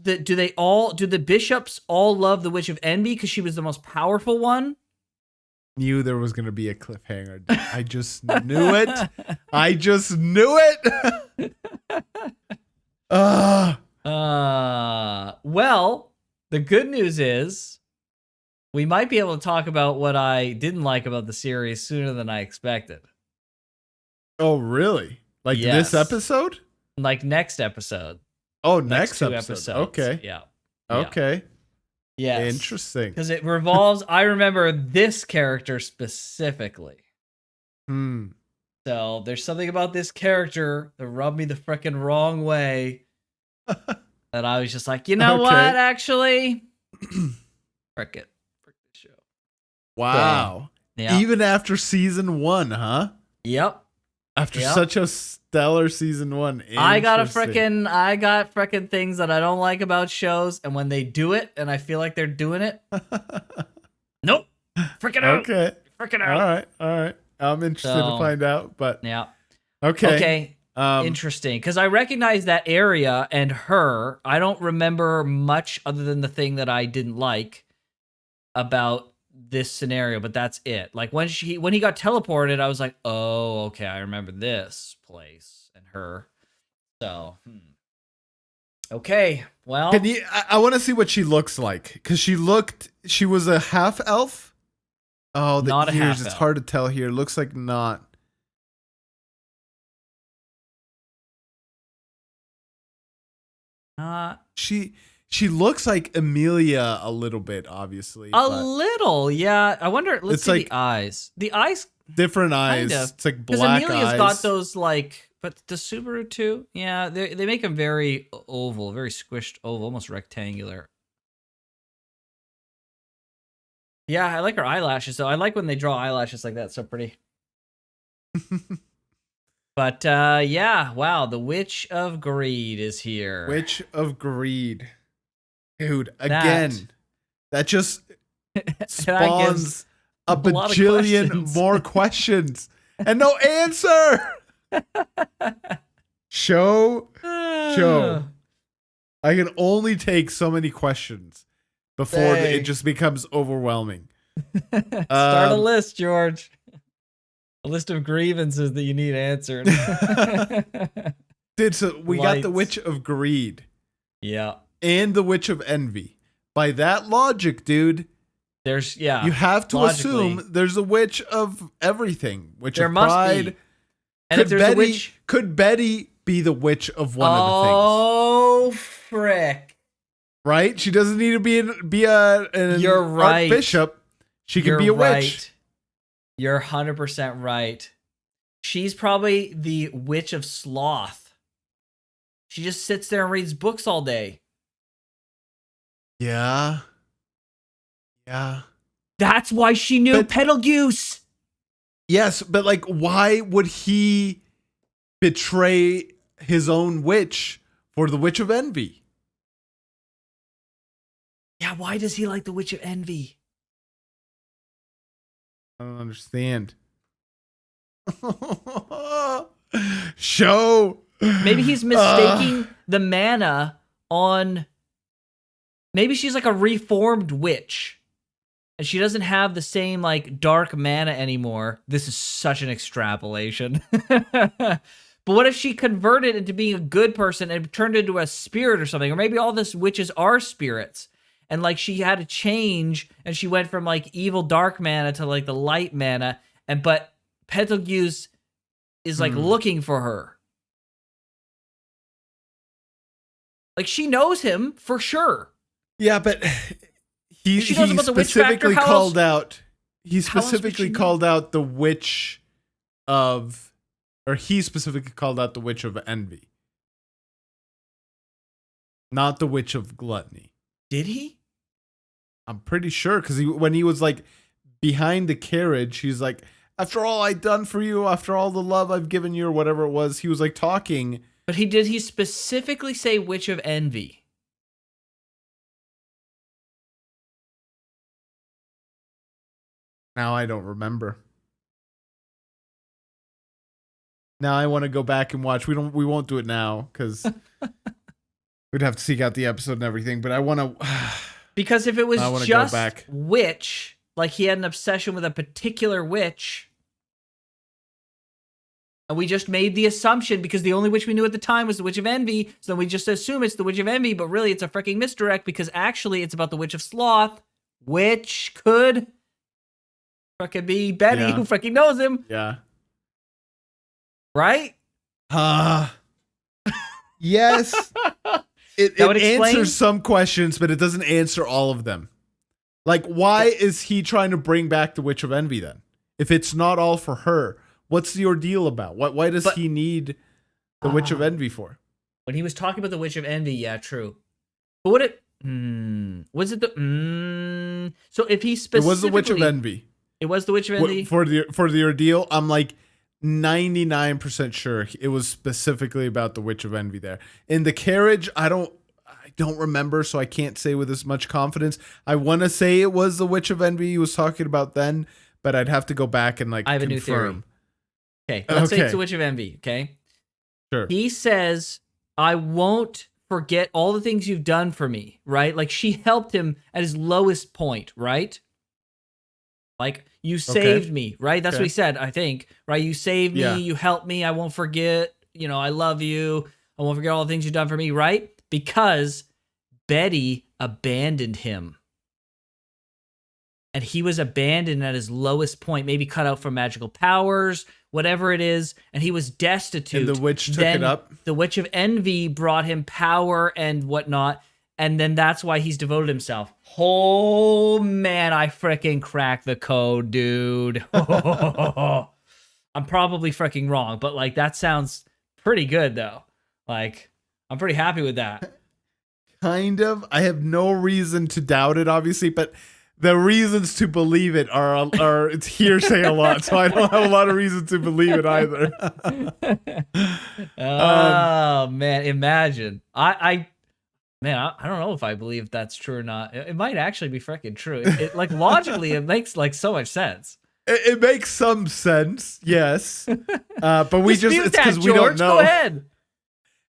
Do the bishops all love the Witch of Envy because she was the most powerful one? Knew there was gonna be a cliffhanger. I just knew it. I just knew it. Well, the good news is we might be able to talk about what I didn't like about the series sooner than I expected. Oh, really? Like this episode? Like next episode. Oh, next two episode. episodes. Okay. Yeah. Okay. Yeah. Interesting. Because it revolves. I remember this character specifically. So there's something about this character that rubbed me the freaking wrong way. That I was just like, you know what? Actually, frick it. Frick the show. Wow. So, yeah. Even after season 1, huh? Yep. After such a stellar season 1. I got freaking things that I don't like about shows, and when they do it and I feel like they're doing it, nope. Freaking out. Okay. Freaking out. All right. I'm interested to find out, but yeah. Okay. Interesting. Because I recognize that area and her. I don't remember much other than the thing that I didn't like about this scenario, but that's it. Like when he got teleported, I was like, oh, okay, I remember this place and her. So, okay, well, I want to see what she looks like, because she was a half elf. Oh, the not ears, a half it's elf. hard to tell here. Looks like not. She looks like Emilia a little bit, obviously. A little, yeah. I wonder. Let's see like the eyes. The eyes, different eyes. Kinda. It's like black eyes. Because Emilia's got those like, but the Subaru too. Yeah, they make them very oval, very squished oval, almost rectangular. Yeah, I like her eyelashes. So I like when they draw eyelashes like that. So pretty. But yeah, wow, the Witch of Greed is here. Witch of Greed. Dude, again, that just spawns a bajillion more questions and no answer. Show. I can only take so many questions before it just becomes overwhelming. Start a list, George. A list of grievances that you need answered. Dude, so we got the Witch of Greed. Yeah. And the Witch of Envy. By that logic, dude, there's you have to assume there's a witch of everything. Witch of Pride. Be. And could Betty be the witch of one of the things? Oh, frick. Right? She doesn't need to be an You're right. Archbishop. She can be a witch. You're 100% right. She's probably the Witch of Sloth. She just sits there and reads books all day. Yeah. Yeah. That's why she knew Betelgeuse. Yes, but like, why would he betray his own witch for the Witch of Envy? Yeah, why does he like the Witch of Envy? I don't understand. Show. Maybe he's mistaking the mana on... Maybe she's like a reformed witch. And she doesn't have the same, like, dark mana anymore. This is such an extrapolation. But what if she converted into being a good person and turned into a spirit or something? Or maybe all these witches are spirits. And, like, she had to change, and she went from, like, evil dark mana to, like, the light mana. But Betelgeuse is, like, looking for her. Like, she knows him for sure. Yeah, but he specifically called out. He specifically called out the witch of, or he specifically called out the Witch of Envy, not the Witch of Gluttony. Did he? I'm pretty sure, because when he was like behind the carriage, he's like, after all I've done for you, after all the love I've given you, or whatever it was, he was like talking. But he specifically say Witch of Envy? Now I don't remember. Now I want to go back and watch. We won't do it now because we'd have to seek out the episode and everything. But I want to. Because if it was just witch, like he had an obsession with a particular witch, and we just made the assumption because the only witch we knew at the time was the Witch of Envy, so then we just assume it's the Witch of Envy, but really it's a freaking misdirect because actually it's about the Witch of Sloth, which could fucking be Betty, who fucking knows him. Yeah. Right? Yes. It answers some questions, but it doesn't answer all of them. Like, why is he trying to bring back the Witch of Envy then? If it's not all for her, what's the ordeal about? Why does he need the Witch of Envy for? When he was talking about the Witch of Envy, yeah, true. But what it... was it the... So if he specifically... It was the Witch of Envy. It was the Witch of Envy? For the ordeal, I'm like 99% sure it was specifically about the Witch of Envy there. In the carriage, I don't remember, so I can't say with as much confidence. I want to say it was the Witch of Envy he was talking about then, but I'd have to go back and like I have confirm. A new theory. Okay, let's say it's the Witch of Envy, okay? Sure. He says, I won't forget all the things you've done for me, right? Like, she helped him at his lowest point, right? Like, you saved me, right? That's what he said, I think, right? You saved me, you helped me, I won't forget, you know, I love you, I won't forget all the things you've done for me, right? Because Betty abandoned him. And he was abandoned at his lowest point, maybe cut out from magical powers, whatever it is, and he was destitute. And the witch took it up? The Witch of Envy brought him power and whatnot, and then that's why he's devoted himself. Oh, man, I freaking cracked the code, dude. I'm probably freaking wrong, but, like, that sounds pretty good, though. Like, I'm pretty happy with that. Kind of. I have no reason to doubt it, obviously, but the reasons to believe it are it's hearsay a lot, so I don't have a lot of reason to believe it either. Oh, man, imagine. I don't know if I believe that's true or not. It might actually be freaking true. It like logically, it makes like so much sense. It makes some sense, yes. But we it's because we don't know. Go ahead.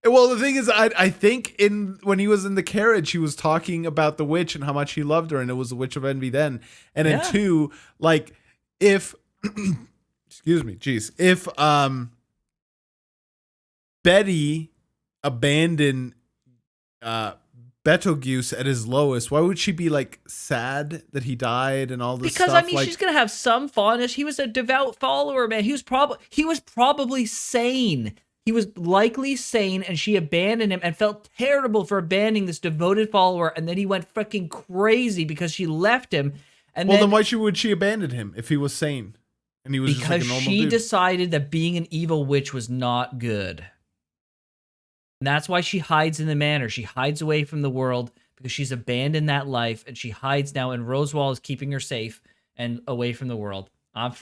Well, the thing is, I think when he was in the carriage, he was talking about the witch and how much he loved her, and it was the Witch of Envy then. And then two, like if excuse me, if Betty abandoned Betelgeuse at his lowest, why would she be like sad that he died and all this stuff? Because I mean, she's gonna have some fondness. He was a devout follower, man. He was probably sane. He was likely sane, and she abandoned him and felt terrible for abandoning this devoted follower. And then he went freaking crazy because she left him. And then why would she abandon him if he was sane? And he was just like a normal she dude. decided that being an evil witch was not good. And that's why she hides in the manor. She hides away from the world because she's abandoned that life, and she hides now, and Roswaal is keeping her safe and away from the world. I'm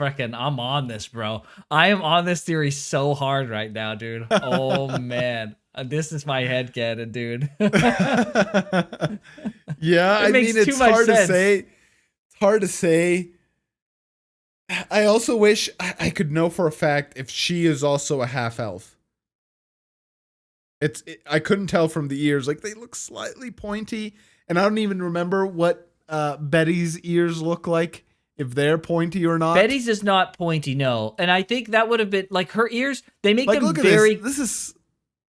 on this, bro. I am on this theory so hard right now, dude. Oh, man. This is my headcanon, dude. Yeah, I mean, it's hard to say. It's hard to say. I also wish I could know for a fact if she is also a half elf. I couldn't tell from the ears. Like, they look slightly pointy, and I don't even remember what Betty's ears look like, if they're pointy or not. Betty's is not pointy, no. And I think that would have been like her ears. They make them look at very. This is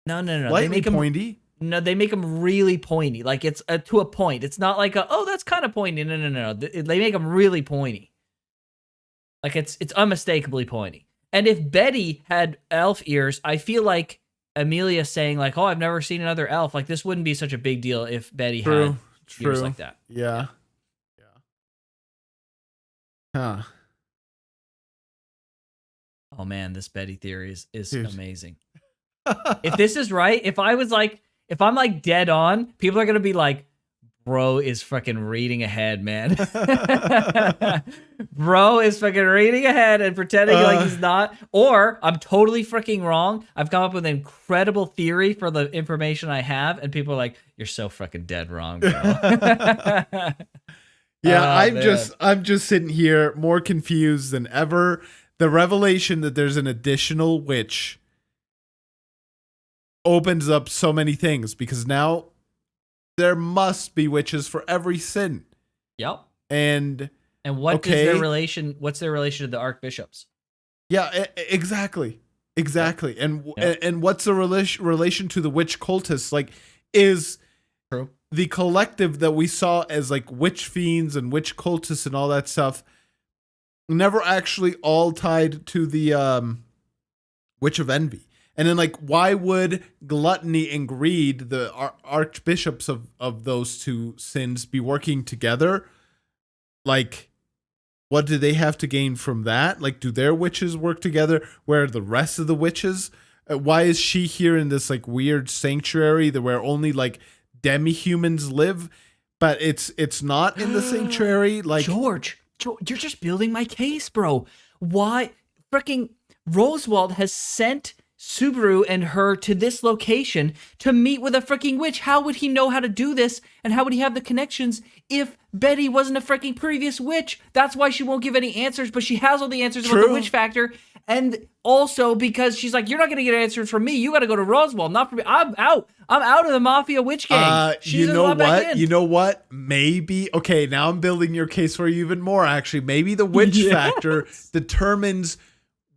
no. They make them pointy. No, they make them really pointy. Like it's to a point. It's not like that's kind of pointy. No. They make them really pointy. Like it's unmistakably pointy. And if Betty had elf ears, I feel like Emilia saying like, "Oh, I've never seen another elf." Like this wouldn't be such a big deal if Betty had ears like that. Yeah. Huh. Oh man, this Betty theory is amazing. If this is right, if I'm like dead on, people are gonna be like, bro is fucking reading ahead, man. Bro is fucking reading ahead and pretending like he's not. Or I'm totally freaking wrong. I've come up with an incredible theory for the information I have, and people are like, you're so fucking dead wrong, bro. Yeah, I'm just sitting here more confused than ever. The revelation that there's an additional witch opens up so many things, because now there must be witches for every sin. Yep. And what is their relation? What's their relation to the archbishops? Yeah, exactly. And what's the relation to the witch cultists? Like, is true. The collective that we saw as like witch fiends and witch cultists and all that stuff never actually all tied to the witch of envy. And then like, why would gluttony and greed, the archbishops of those two sins, be working together? Like, what do they have to gain from that? Like, do their witches work together? Where are the rest of the witches? Why is she here in this like weird sanctuary where only like demi-humans live, but it's not in the sanctuary? Like, George, you're just building my case, bro. Why freaking Roswaal has sent Subaru and her to this location to meet with a freaking witch? How would he know how to do this, and how would he have the connections if Betty wasn't a freaking previous witch? That's why she won't give any answers, but she has all the answers about the witch factor. And also because she's like, you're not going to get answers from me. You got to go to Roswaal, not from me. I'm out. I'm out of the Mafia witch gang. You know what? You know what? Maybe. Okay, now I'm building your case for you even more, actually. Maybe the witch factor determines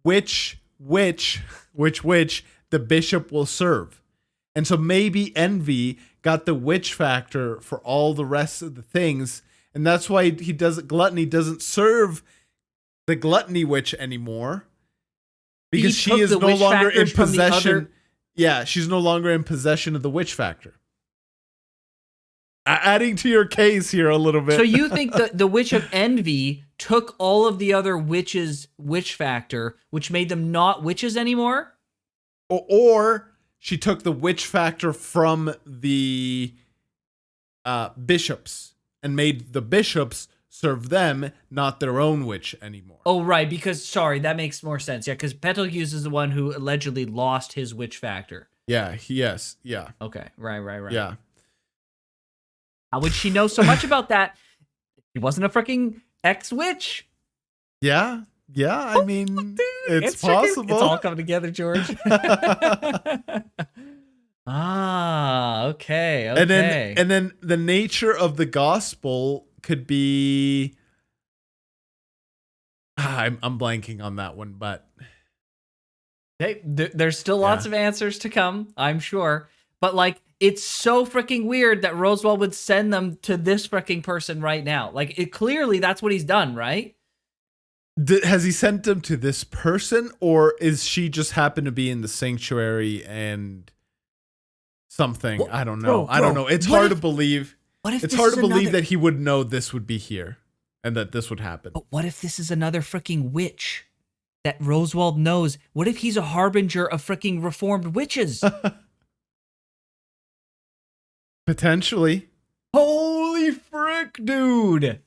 which witch the bishop will serve. And so maybe envy got the witch factor for all the rest of the things. And that's why gluttony doesn't serve the gluttony witch anymore. Because she is no longer in possession. Yeah, she's no longer in possession of the witch factor. Adding to your case here a little bit. So you think the witch of envy took all of the other witches' witch factor, which made them not witches anymore? Or she took the witch factor from the bishops and made the bishops serve them, not their own witch anymore. Oh, right, because, sorry, that makes more sense. Yeah, because Betelgeuse is the one who allegedly lost his witch factor. Yeah, yes, yeah. Okay, right. Yeah. How would she know so much about that? He wasn't a freaking ex-witch. Yeah, I mean, it's possible. It's all coming together, George. Okay. And then the nature of the gospel could be, I'm blanking on that one, but hey, there's still lots of answers to come, I'm sure. But like, it's so freaking weird that Roswaal would send them to this freaking person right now. Like, clearly that's what he's done, right? Has he sent them to this person, or is she just happened to be in the sanctuary and something? I don't know. I don't know. It's hard to believe. It's hard to believe that he would know this would be here and that this would happen. But what if this is another freaking witch? that Roswaal knows. What if he's a harbinger of freaking reformed witches? Potentially. Holy frick, dude.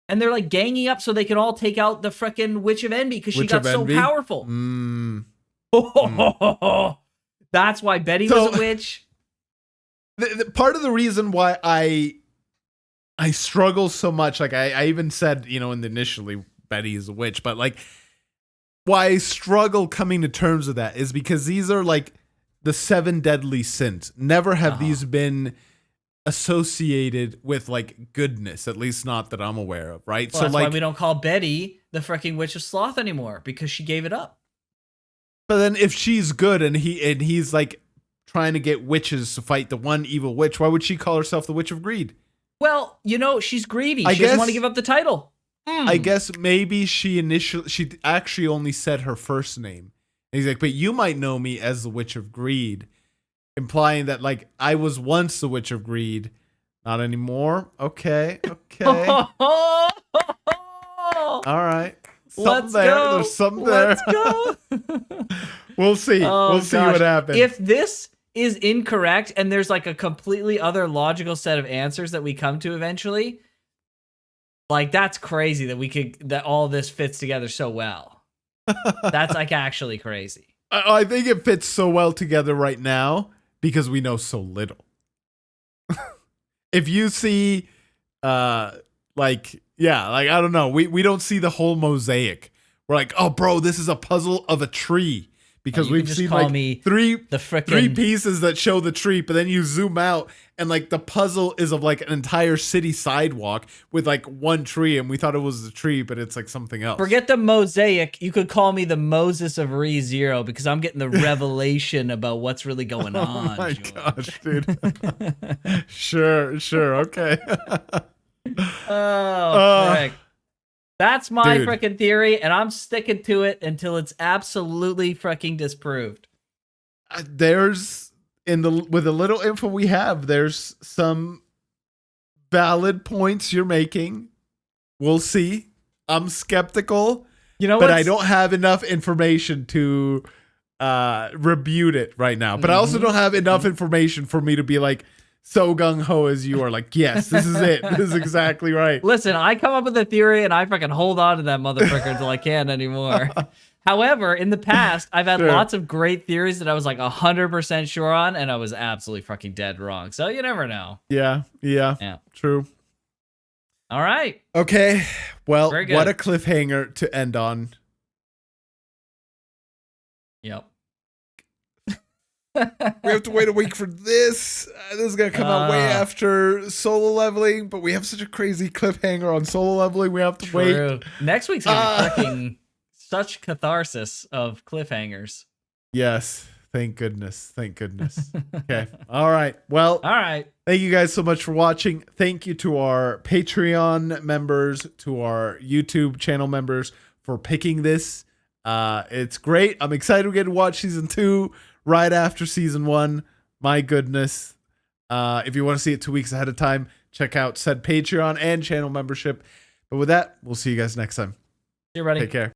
And they're like ganging up so they can all take out the freaking Witch of Envy because she got so powerful. That's why Betty was a witch. The part of the reason why I struggle so much, like I even said, you know, initially Betty is a witch, but like why I struggle coming to terms with that is because these are like the 7 deadly sins. Never have these been associated with like goodness, at least not that I'm aware of, right? Well, so that's like, why we don't call Betty the freaking Witch of Sloth anymore, because she gave it up. But then if she's good and he's like trying to get witches to fight the one evil witch, why would she call herself the Witch of Greed? Well, you know, she's greedy. She doesn't want to give up the title. I guess maybe she actually only said her first name. And he's like, but you might know me as the Witch of Greed, implying that like I was once the Witch of Greed, not anymore. Okay. All right. Let's go. There's something there. Let's go. We'll see. We'll see what happens. If this is incorrect and there's like a completely other logical set of answers that we come to eventually, like that's crazy that all this fits together so well. That's like actually crazy. I think it fits so well together right now because we know so little. If you see like I don't know, we don't see the whole mosaic. We're like, oh bro, this is a puzzle of a tree. Because we've seen like three pieces that show the tree, but then you zoom out and like the puzzle is of like an entire city sidewalk with like one tree, and we thought it was the tree, but it's like something else. Forget the mosaic. You could call me the Moses of ReZero because I'm getting the revelation about what's really going on. Oh my gosh, dude. Sure, okay. Frick. That's my freaking theory, and I'm sticking to it until it's absolutely freaking disproved. With a little info we have, there's some valid points you're making. We'll see. I'm skeptical, but I don't have enough information to rebuke it right now. But I also don't have enough information for me to be like so gung-ho as you are, like, yes, this is it. This is exactly right. Listen, I come up with a theory and I freaking hold on to that motherfucker until I can't anymore. However, in the past, I've had lots of great theories that I was like 100% sure on, and I was absolutely fucking dead wrong. So you never know. Yeah. True. All right. Okay. Well, what a cliffhanger to end on. Yep. We have to wait a week for this. This is going to come out way after solo leveling, but we have such a crazy cliffhanger on solo leveling. We have to wait. Next week's going to be freaking such catharsis of cliffhangers. Yes. Thank goodness. Okay. All right. Well, thank you guys so much for watching. Thank you to our Patreon members, to our YouTube channel members for picking this. It's great. I'm excited we get to watch season 2 right after season 1. My goodness. If you want to see it 2 weeks ahead of time, check out said Patreon and channel membership. But with that, we'll see you guys next time. See you, buddy. Take care.